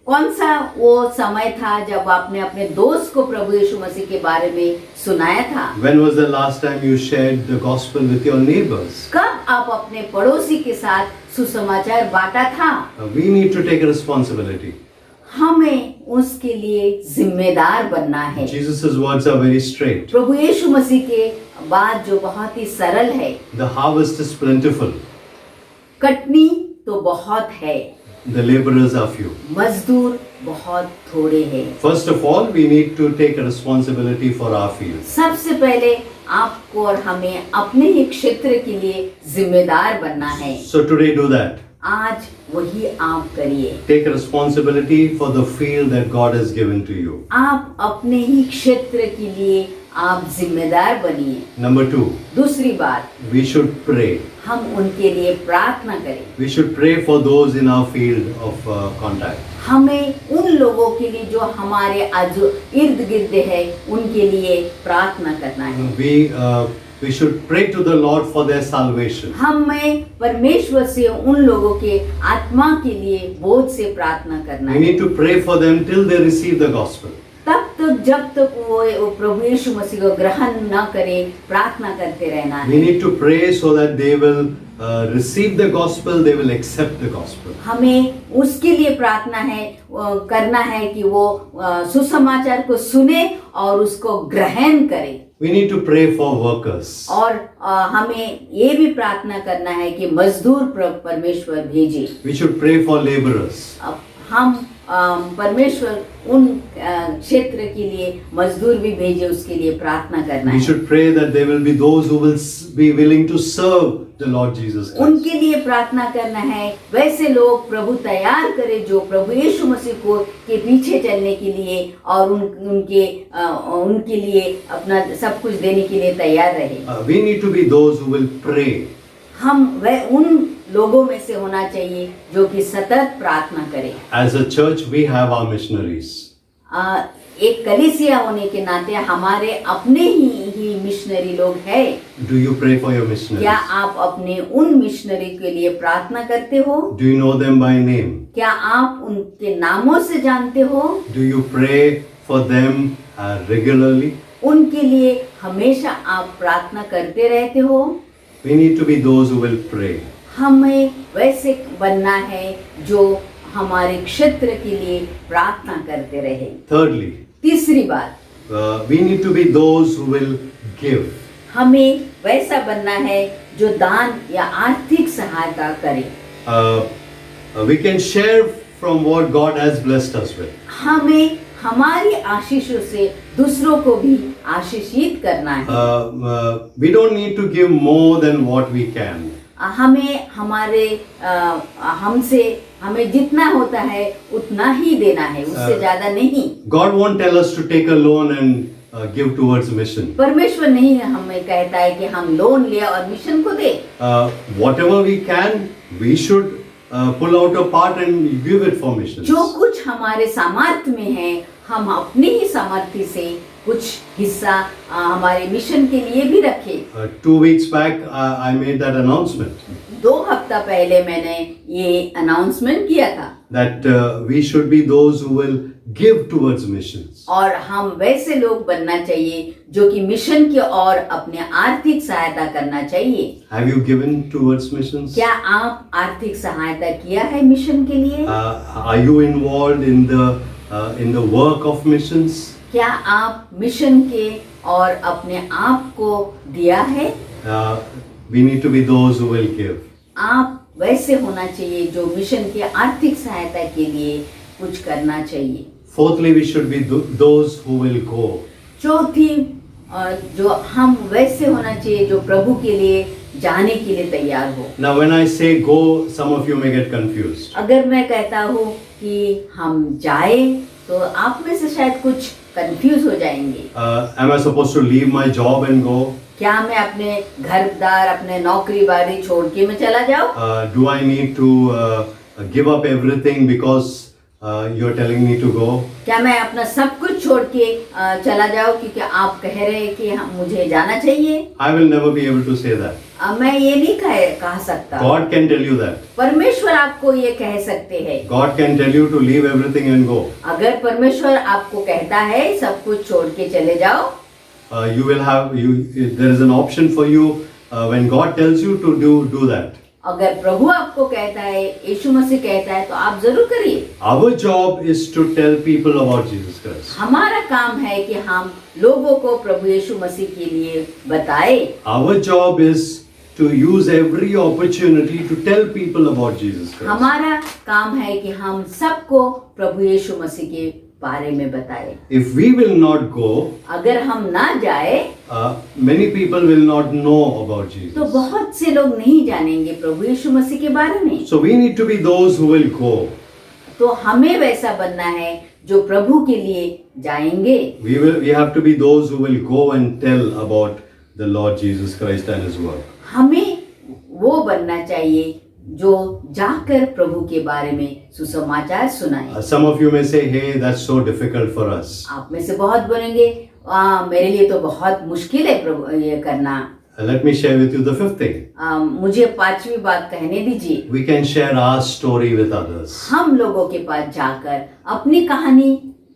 कौन सा वो समय था जब आपने अपने दोस्त को प्रभु यीशु मसीह के बारे में सुनाया था? When was the last time you shared the gospel with your neighbors? कब आप अपने पड़ोसी के साथ सुसमाचार बांटा था? We need to take responsibility. हमें उसके लिए जिम्मेदार बनना है। Jesus' words are very straight. प्रभु यीशु मसीह के बात जो बहुत ही सरल है। The harvest is plentiful. Katni तो बहुत है, The laborers are few. मजदूर बहुत थोड़े हैं। First of all, we need to take a responsibility for our field. सबसे पहले आपको और हमें अपने ही क्षेत्र के लिए जिम्मेदार बनना है। So today do that. आज वही आप करिए। Take responsibility for the field that God has given to you. आप अपने ही क्षेत्र के लिए आप जिम्मेदार बनिए। Number 2, दूसरी बात, we should pray. हम उनके लिए प्रार्थना करें। We should pray for those in our field of contact. हमें उन लोगों के लिए जो हमारे आज इर्द गिर्द है उनके लिए प्रार्थना करना है। We should pray to the Lord for their salvation. हमें परमेश्वर से उन लोगों के आत्मा के लिए बोझ से प्रार्थना करना We है। need to pray for them till they receive the gospel. तब तक जब तक वो प्रभु यीशु मसीह को ग्रहण न करे प्रार्थना करते रहना We है। need to pray so that they will receive the gospel, they will accept the gospel. हमें उसके लिए प्रार्थना है करना है कि वो सुसमाचार को सुने और उसको ग्रहण करे। We need to pray for workers. और हमें ये भी प्रार्थना करना है कि मजदूर परमेश्वर भेजे। We should pray for laborers. अब हम परमेश्वर उन क्षेत्र के लिए मजदूर भी भेजे उसके लिए प्रार्थना करना We है। should pray that there will be those who will be willing to serve the Lord Jesus Christ. उनके लिए प्रार्थना करना है वैसे लोग प्रभु तैयार करे जो प्रभु यीशु मसीह को के पीछे चलने के लिए और उनके लिए अपना सब कुछ देने के लिए तैयार रहे। We need to be those who will pray. हम वह उन लोगों में से होना चाहिए जो कि सतत प्रार्थना करें। As a church, we have our missionaries. एक कलीसिया होने के नाते हमारे अपने ही मिशनरी लोग हैं। Do you pray for your क्या missionaries? आप अपने उन मिशनरी के लिए प्रार्थना करते हो? Do you know them by name? क्या आप उनके नामों से जानते हो? Do you pray for them regularly? उनके लिए हमेशा आप प्रार्थना करते रहते हो? We need to be those who will pray. हमें वैसे बनना है जो हमारे क्षेत्र के लिए प्रार्थना करते रहे। Thirdly, तीसरी बात, we need to be those who will give. हमें वैसा बनना है जो दान या आर्थिक सहायता करे। We can share from what God has blessed us with. हमें हमारी आशीषों से दूसरों को भी आशीषित करना है। We don't need to give more than what we can. हमें हमें जितना होता है उतना ही देना है, उससे ज्यादा नहीं। God won't tell us to take a loan and give towards mission. परमेश्वर नहीं हमें कहता है कि हम लोन ले और मिशन को दे। Whatever we can, we should pull out a part and give it for missions. जो कुछ हमारे सामर्थ्य में है, हम अपनी ही सामर्थ्य से कुछ हिस्सा हमारे मिशन के लिए भी रखें। 2 weeks back, I made that announcement 2 हफ्ता पहले मैंने ये अनाउंसमेंट किया था that we should be those who will give towards missions. और हम वैसे लोग बनना चाहिए जो कि मिशन की ओर अपने आर्थिक सहायता करना चाहिए। Have you given towards missions? क्या आप आर्थिक सहायता किया है मिशन के लिए? Are you involved in the work of missions? क्या आप मिशन के और अपने आप को दिया है? We need to be those who will give. आप वैसे होना चाहिए जो मिशन की आर्थिक सहायता के लिए कुछ करना चाहिए। Fourthly, we should be those who will go. चौथी, जो हम वैसे होना चाहिए जो प्रभु के लिए जाने के लिए तैयार हो। Now, when I say go, some of you may get confused. अगर मैं कहता हूँ कि हम जाए तो आप में से शायद कुछ कंफ्यूज हो जाएंगे। Am I supposed to leave my job and go? क्या मैं अपने घरदार, अपने नौकरी बाड़ी छोड़ के मैं चला जाऊँ? Do I need to give up everything because you're telling me to go? क्या मैं अपना सब कुछ छोड़ के चला जाऊँ क्योंकि आप कह रहे हैं कि मुझे जाना चाहिए? I will never be able to say that. मैं ये नहीं कह सकता। God can tell you that. परमेश्वर आपको ये कह सकते हैं। God can tell you to leave everything and go. अगर परमेश्वर आपको कहता है सब कुछ छोड़ के चले जाओ, You will have there is an option for you when God tells you to do that. अगर प्रभु आपको कहता है, यीशु मसीह कहता है तो आप जरूर करिए। Our job is to tell people about Jesus Christ. हमारा काम है कि हम लोगों को प्रभु यीशु मसीह के लिए बताएं। Our job is to use every opportunity to tell people about Jesus Christ. हमारा काम है कि हम सबको प्रभु यीशु मसीह के बारे में बताएं। If we will not go, अगर हम ना जाए many people will not know about Jesus. तो बहुत से लोग नहीं जानेंगे प्रभु यीशु मसीह के बारे में। So we need to be those who will go. तो हमें वैसा बनना है जो प्रभु के लिए जाएंगे। We have to be those who will go and tell about the Lord Jesus Christ and His work. हमें वो बनना चाहिए जो जाकर प्रभु के बारे में सुसमाचार सुनाए। Some of you may say, "Hey, that's so difficult for us." आप में से बहुत बोलेंगे, मेरे लिए तो बहुत मुश्किल है प्रभु ये करना। Let me share with you the fifth thing. मुझे 5वीं बात कहने दीजिए। We can share our story with others. हम लोगों के पास जाकर अपनी कहानी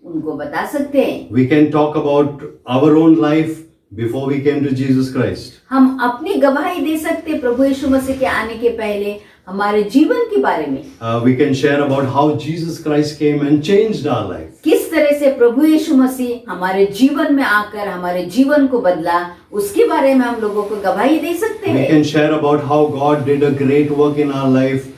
उनको बता सकते हैं। We can talk about our own life before we came to Jesus Christ. हम अपनी गवाही दे सकते प्रभु यीशु मसीह के आने के पहले हमारे जीवन के बारे में। We can share about how Jesus Christ came and changed our life. किस तरह से प्रभु यीशु मसीह हमारे जीवन में आकर हमारे जीवन को बदला, उसके बारे में हम लोगों को गवाही दे सकते We हैं। can share about how God did a great work in our life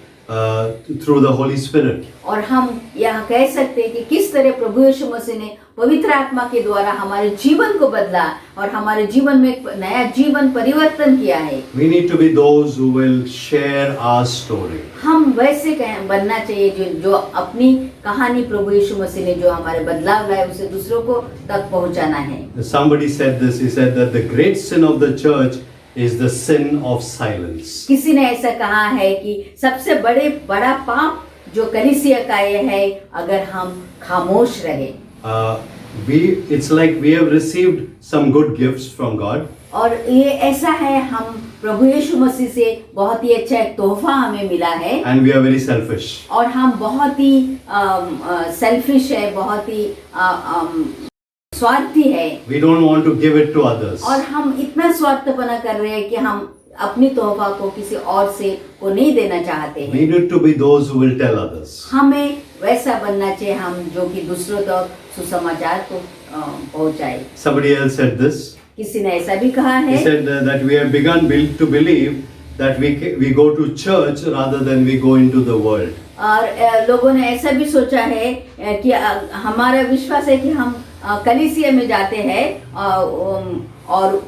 through the Holy Spirit. और हम यह कह सकते हैं कि किस तरह प्रभु यीशु मसीह ने पवित्र आत्मा के द्वारा हमारे जीवन को बदला और हमारे जीवन में एक नया जीवन परिवर्तन किया है। We need to be those who will share our story. हम वैसे बनना चाहिए जो अपनी कहानी प्रभु यीशु मसीह ने जो हमारे बदलाव लाए उसे दूसरों को तक पहुंचाना है। Somebody said this. He said that the great sin of the church is the sin of silence. किसी ने ऐसा कहा है कि सबसे बड़ा पाप जो कलीसिया का ये है अगर हम खामोश रहे। It's like we have received some good gifts from God. और ये ऐसा है, हम प्रभु यीशु मसीह से बहुत ही अच्छा एक तोहफा हमें मिला है। And we are very selfish. और हम बहुत ही सेल्फिश है, बहुत ही स्वार्थी है We don't want to give it to others. और हम इतना स्वार्थपना कर रहे हैं कि हम अपनी तोहफा को किसी और से को नहीं देना चाहते हैं। We need to be those who will tell others. हमें वैसा बनना चाहिए हम जो कि दूसरों तक सुसमाचार को पहुंचाए। Somebody else said this. किसी ने ऐसा भी कहा He है said that we have begun to believe that we go to church rather than we go into the world. और लोगों ने ऐसा भी सोचा है कि हमारा विश्वास है कि हम कलीसिया में जाते हैं और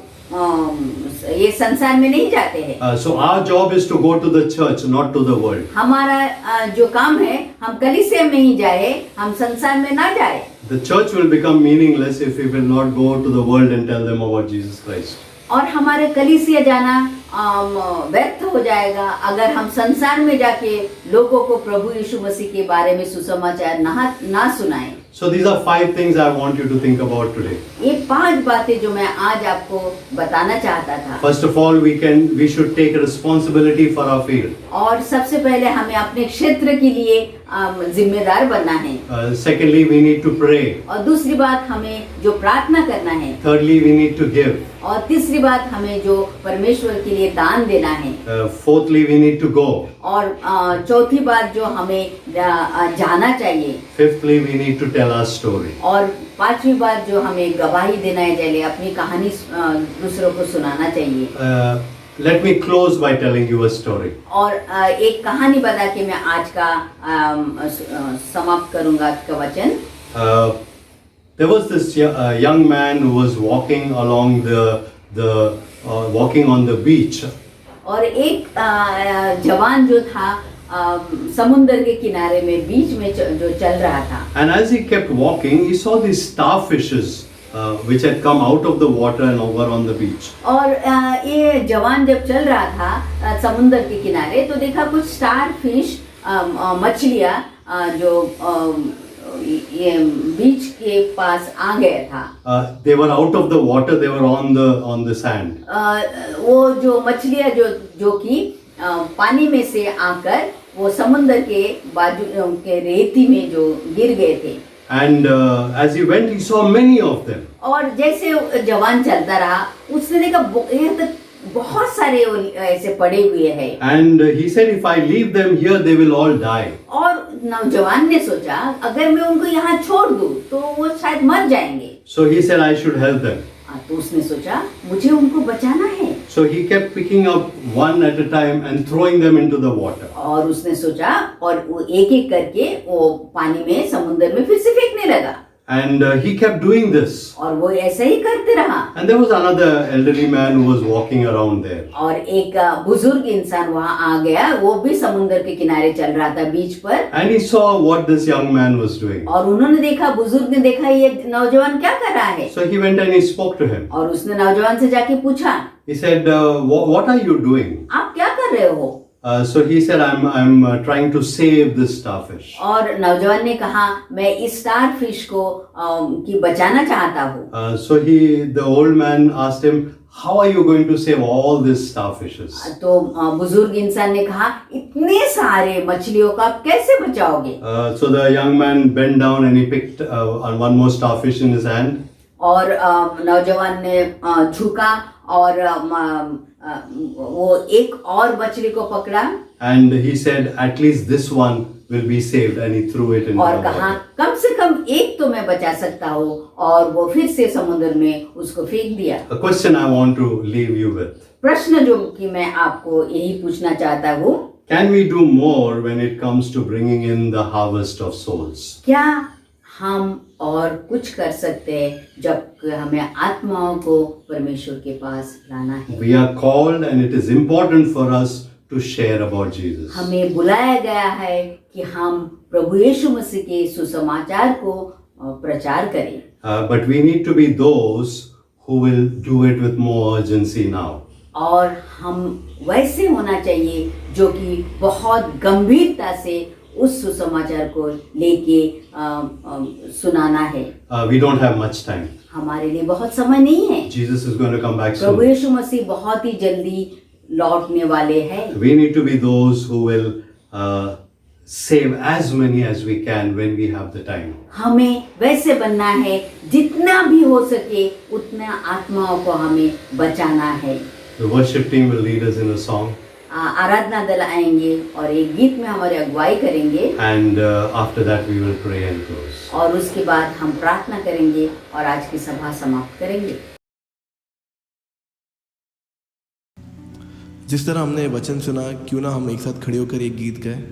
ये संसार में नहीं जाते हैं। So our job is to go to the church, not to the world. हमारा जो काम है हम कलीसिया में ही जाए, हम संसार में ना जाए। The church will become meaningless if we will not go to the world and tell them about Jesus Christ. और हमारे कलीसिया जाना व्यर्थ हो जाएगा अगर हम संसार में जाके लोगों को प्रभु यीशु मसीह के बारे में सुसमाचार ना सुनाएं। So these are 5 things I want you to think about today. ये 5 बातें जो मैं आज आपको बताना चाहता था। First of all, we should take responsibility for our field. और सबसे पहले हमें अपने क्षेत्र के लिए जिम्मेदार बनना है। Secondly, we need to pray. और दूसरी बात हमें जो प्रार्थना करना है। Thirdly, we need to give. और तीसरी बात हमें जो परमेश्वर के लिए दान देना है। Fourthly, we need to go. और चौथी बात जो हमें जाना चाहिए। Fifthly, we need to tell our story. और 5वीं बात जो हमें गवाही देना चाहिए, अपनी कहानी दूसरों को सुनाना चाहिए। Let me close by telling you a story. और एक कहानी बता के मैं आज का समाप्त करूंगा आज का वचन। There was this young man who was walking along walking on the beach. और एक जवान जो था समुद्र के किनारे में बीच में जो चल रहा था। And as he kept walking, he saw these starfishes which had come out of the water and over on the beach. और ये जवान जब चल रहा था समुद्र के किनारे तो देखा कुछ स्टार फिश मछलियाँ जो ये बीच के पास आ गया था। They were out of the water, they were on the sand. वो जो मछलियाँ जो कि पानी में से आकर वो समुद्र के बाजू के रेती में जो गिर गए थे। And as he went, he saw many of them. और जैसे जवान चलता रहा उसने देखा बहुत सारे ऐसे पड़े हुए हैं। And he said, if I leave them here, they will all die. और नौजवान ने सोचा अगर मैं उनको यहाँ छोड़ दूँ तो वो शायद मर जाएंगे। So he said, I should help them. तो उसने सोचा मुझे उनको बचाना है। So he kept picking up one at a time and throwing them into the water. और उसने सोचा और वो एक-एक करके वो पानी में समुद्र में फिर से फेंकने लगा। And he kept doing this. और वो ऐसा ही करते रहा। And there was another elderly man who was walking around there. और एक बुजुर्ग इंसान वहाँ आ गया, वो भी समुद्र के किनारे चल रहा था बीच पर। And he saw what this young man was doing. और उन्होंने देखा, बुजुर्ग ने देखा ये नौजवान क्या कर रहा है। So he went and he spoke to him. और उसने नौजवान से जाके पूछा। He said, what are you doing? आप क्या कर रहे हो? So he said, I'm trying to save this starfish. और नौजवान ने कहा मैं इस स्टारफिश को की बचाना चाहता हूँ। So the old man asked him, how are you going to save all these starfishes? तो बुजुर्ग इंसान ने कहा इतने सारे मछलियों को आप कैसे बचाओगे? So the young man bent down and he picked one more starfish in his hand. और नौजवान ने झुका और वो एक और मछली को पकड़ा। And he said, at least this one will be saved, and he threw it into और the कहा water. कम से कम एक तो मैं बचा सकता हूँ, और वो फिर से समुद्र में उसको फेंक दिया। A question I want to leave you with. प्रश्न जो कि मैं आपको यही पूछना चाहता हूँ, Can we do more when it comes to bringing in the harvest of souls? क्या हम और कुछ कर सकते हैं जब हमें आत्माओं को परमेश्वर के पास लाना है? We are called, and it is important for us to share about Jesus. हमें बुलाया गया है कि हम प्रभु यीशु मसीह के सुसमाचार को प्रचार करें। But we need to be those who will do it with more urgency now. और हम वैसे होना चाहिए जो कि बहुत गंभीरता से उस सुसमाचार को लेके सुनाना है। We don't have much time. हमारे लिए बहुत समय नहीं है। Jesus is going to come back Prabhu soon. यीशु मसीह बहुत ही जल्दी लौटने वाले हैं। We need to be those who will save as many as we can when we have the time. हमें वैसे बनना है, जितना भी हो सके उतना आत्माओं को हमें बचाना है। The worship team will lead us in a song, आराधना दल आएंगे और एक गीत में हमारी अगुवाई करेंगे and after that we will pray and close. और उसके बाद हम प्रार्थना करेंगे और आज की सभा समाप्त करेंगे। जिस तरह हमने वचन सुना, क्यों ना हम एक साथ खड़े होकर एक गीत गाएं।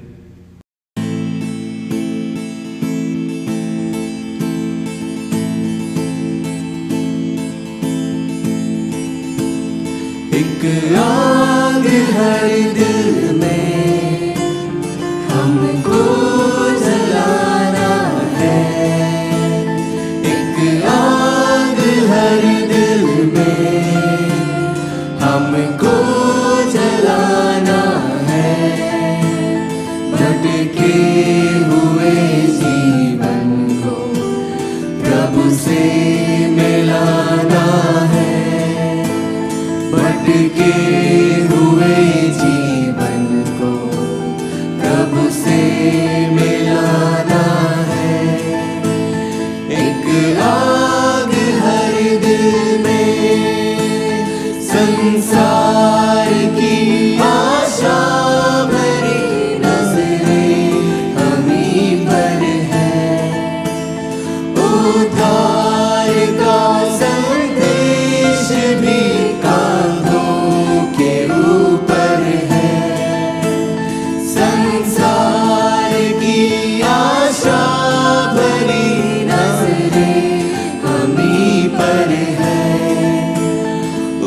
एक आग हर दिल में हमको जलाना है, एक आग हर दिल में हमको जलाना है, भटके हुए जीवन को प्रभु से मिलाना है, भटके हुए जीवन को प्रभु से मिलाना है, एक आग हर दिल में संसार की आशा भरी नजरें हमी पर है, उद्धार का संदेश भी कांधों के ऊपर है, संसार की आशा भरी नजरें हमी पर है,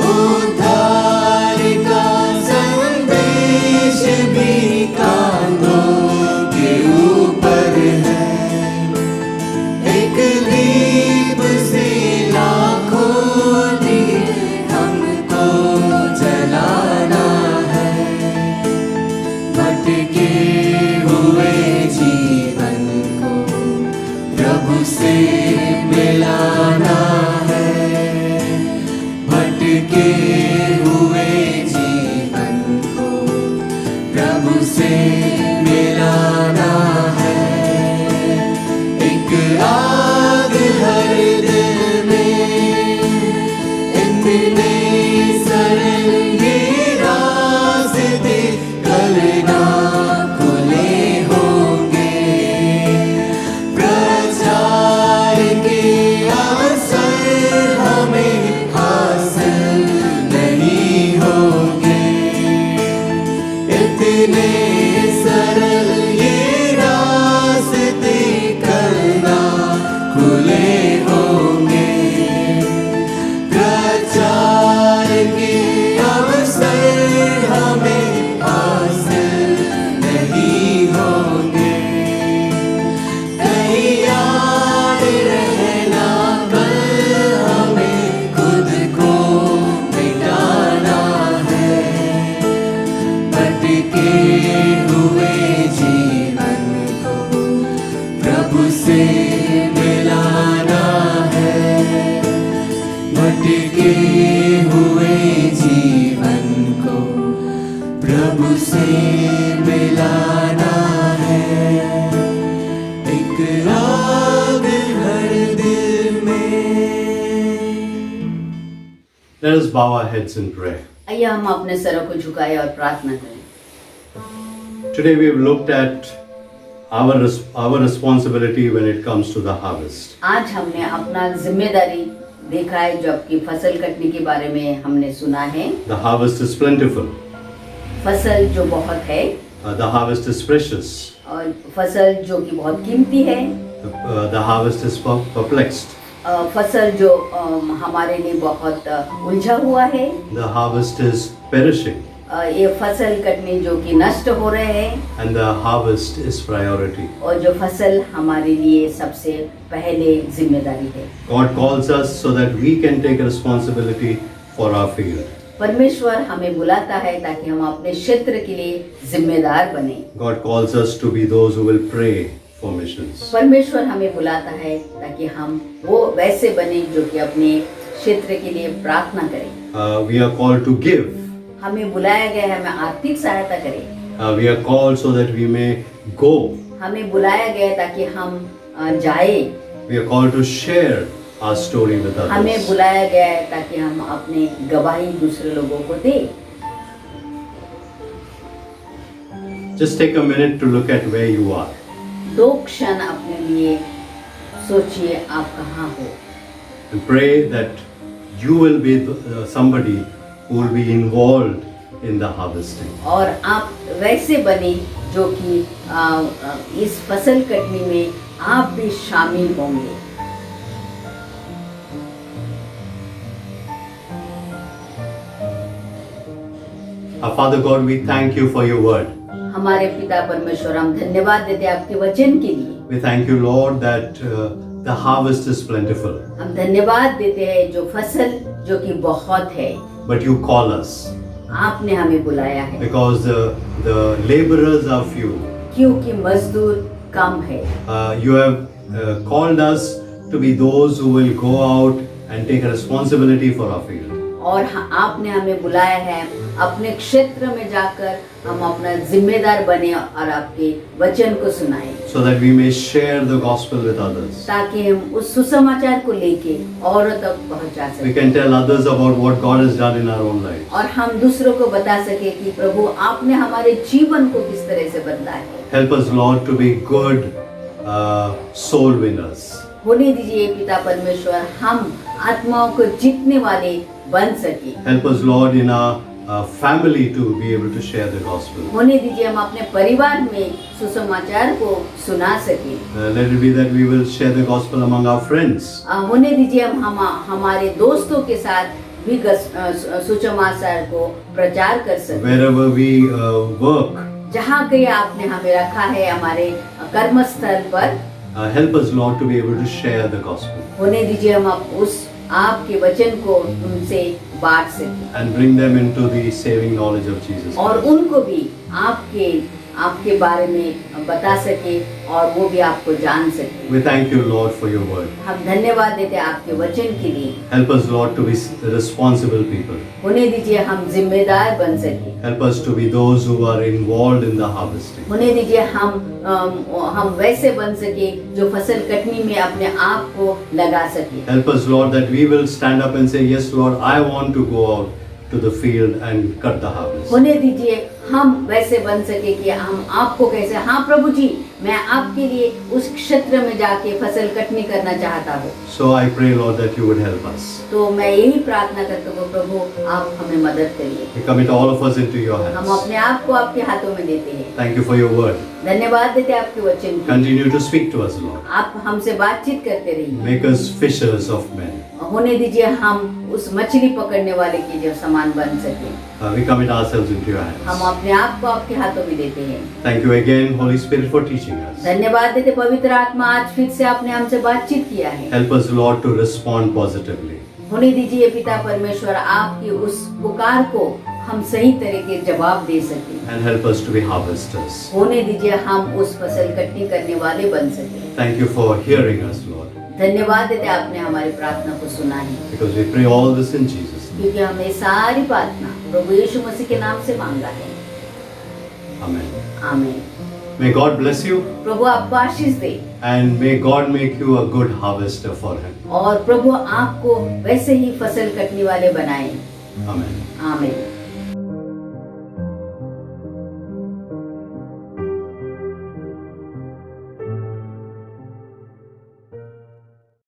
उद्धार का संदेश भी कांधों के ऊपर है, एक दीप से लाखों दीप हमको जलाना है, भटके हुए जीवन को प्रभु से मिलाना है, भटके हुए जीवन को प्रभु से मिलाना है, एक आग हर दिल में इतने सरल ये रास्ते कल ना खुले होंगे, प्रचार के अवसर हमें हासिल नहीं होंगे, इतने सरल ये रास्ते कल ना खुले होंगे, प्रचार के अवसर हमें हासिल नहीं होंगे, तैयार रहना कल हमें खुद को मिटाना है, भटके हुए जीवन को प्रभु से मिलाना है, भटके हुए जीवन को प्रभु से मिलाना है, एक आग हर दिल में। Let us bow our heads in prayer. आइए हम अपने सरों को झुकाएं और प्रार्थना करें। Today we have looked at our responsibility when it comes to the harvest. आज हमने अपना जिम्मेदारी देखा है, जो आपकी फसल कटने के बारे में हमने सुना है। The harvest is plentiful. फसल जो बहुत है The harvest is precious. और फसल जो कि बहुत कीमती है, The harvest is perplexed. फसल जो हमारे लिए बहुत उलझा हुआ है, The harvest is perishing. ये फसल कटने जो कि नष्ट हो रहे हैं, And the harvest is priority. और जो फसल हमारे लिए सबसे पहले जिम्मेदारी है। God calls us so that we can take responsibility for our field. परमेश्वर हमें बुलाता है ताकि हम अपने क्षेत्र के लिए जिम्मेदार बने। God calls us to be those who will pray for missions. परमेश्वर हमें बुलाता है ताकि हम वो वैसे बने जो कि अपने क्षेत्र के लिए प्रार्थना करें। We are called to give. हमें बुलाया गया है, हमें आर्थिक सहायता करें। We are called so that we may go. हमें बुलाया गया है ताकि हम जाए। We are called to share our story with हमें others. बुलाया गया है ताकि हम अपने गवाही दूसरे लोगों को दें। Just take a minute to look at where you are. 2 क्षण अपने लिए सोचिए आप कहाँ हो, And pray that you will be somebody who will be involved in the harvesting. और आप वैसे बने जो कि इस फसल कटनी में आप भी शामिल होंगे। Our Father God, we thank you for your word. हमारे पिता परमेश्वर, हम धन्यवाद देते हैं आपके वचन के लिए। We thank you, Lord, that the harvest is plentiful, हम धन्यवाद देते हैं जो फसल जो कि बहुत है, but you call us आपने हमें बुलाया है because the laborers are few. क्योंकि मजदूर कम है। You have called us to be those who will go out and take responsibility for our field. और आपने हमें बुलाया है अपने क्षेत्र में जाकर हम अपना जिम्मेदार बने और आपके वचन को सुनाएं, So that we may share the gospel with others. ताकि हम उस सुसमाचार को लेके औरों तक पहुंचा We सकें can tell others about what God has done in our own lives. और हम दूसरों को बता सके कि प्रभु आपने हमारे जीवन को किस तरह से बदला है। Help us, Lord, to be good soul winners. होने दीजिए पिता परमेश्वर, हम आत्माओं को जीतने वाले बन सके। Help us, Lord, in our family to be able to share the gospel. होने दीजिए हम अपने परिवार में सुसमाचार को सुना सके। Let it be that we will share the gospel among our friends. होने दीजिए हम हमारे दोस्तों के साथ भी सुसमाचार को प्रचार कर सके। Wherever we work, जहाँ कहीं आपने हमें रखा है हमारे कर्मस्थल पर, help us, Lord, to be able to share the gospel होने दीजिए हम उस आपके वचन को उनसे बांट सके and bring them into the saving knowledge of Jesus और Christ. उनको भी आपके बारे में बता सके और वो भी आपको जान सके। We thank you, Lord, for your word. हम धन्यवाद देते हैं आपके वचन के लिए। Help us, Lord, to be responsible people. होने दीजिए हम जिम्मेदार बन सके। Help us to be those who are involved in the harvesting. होने दीजिए हम वैसे बन सके जो फसल कटनी में अपने आप को लगा सके। Help us, Lord, that we will stand up and say, yes, Lord, I want to go out to the field and cut the harvest. होने दीजिए हम वैसे बन सके कि हम आपको कैसे, हाँ प्रभु जी, मैं आपके लिए उस क्षेत्र में जाके फसल कटनी करना चाहता हूँ। So I pray, Lord, that you would help us. तो मैं यही प्रार्थना करता हूँ प्रभु आप हमें मदद करिए। We commit all of us into your हम hands. अपने आप को आपके हाथों में देते हैं। Thank you for your word. धन्यवाद देते हैं आपके वचन की। Continue to speak to us, Lord. आप हमसे बातचीत करते रहिए। Make us fishers of men. होने दीजिए हम उस मछली पकड़ने वाले के जो समान बन सके। We commit ourselves into your हम hands. अपने आप को आपके हाथों में देते हैं। Thank you again, Holy Spirit, for teaching us. धन्यवाद देते पवित्र आत्मा, आज फिर से आपने हमसे बातचीत किया है। Help us, Lord, to respond positively. होने दीजिए पिता परमेश्वर आपकी उस पुकार को हम सही तरह के जवाब दे सके। And help us to be harvesters. होने दीजिए हम उस फसल कटनी करने वाले बन सके। Thank you for hearing us, Lord. धन्यवाद देते आपने हमारी प्रार्थना को सुना है, Because we pray all this in Jesus' name. क्योंकि हमने सारी प्रार्थना प्रभु यीशु मसीह के नाम से मांगा है। Amen. आमीन। May God bless you. प्रभु आपको आशीष दे And may God make you a good harvester for Him. और प्रभु आपको वैसे ही फसल कटने वाले बनाए। Amen. आमीन।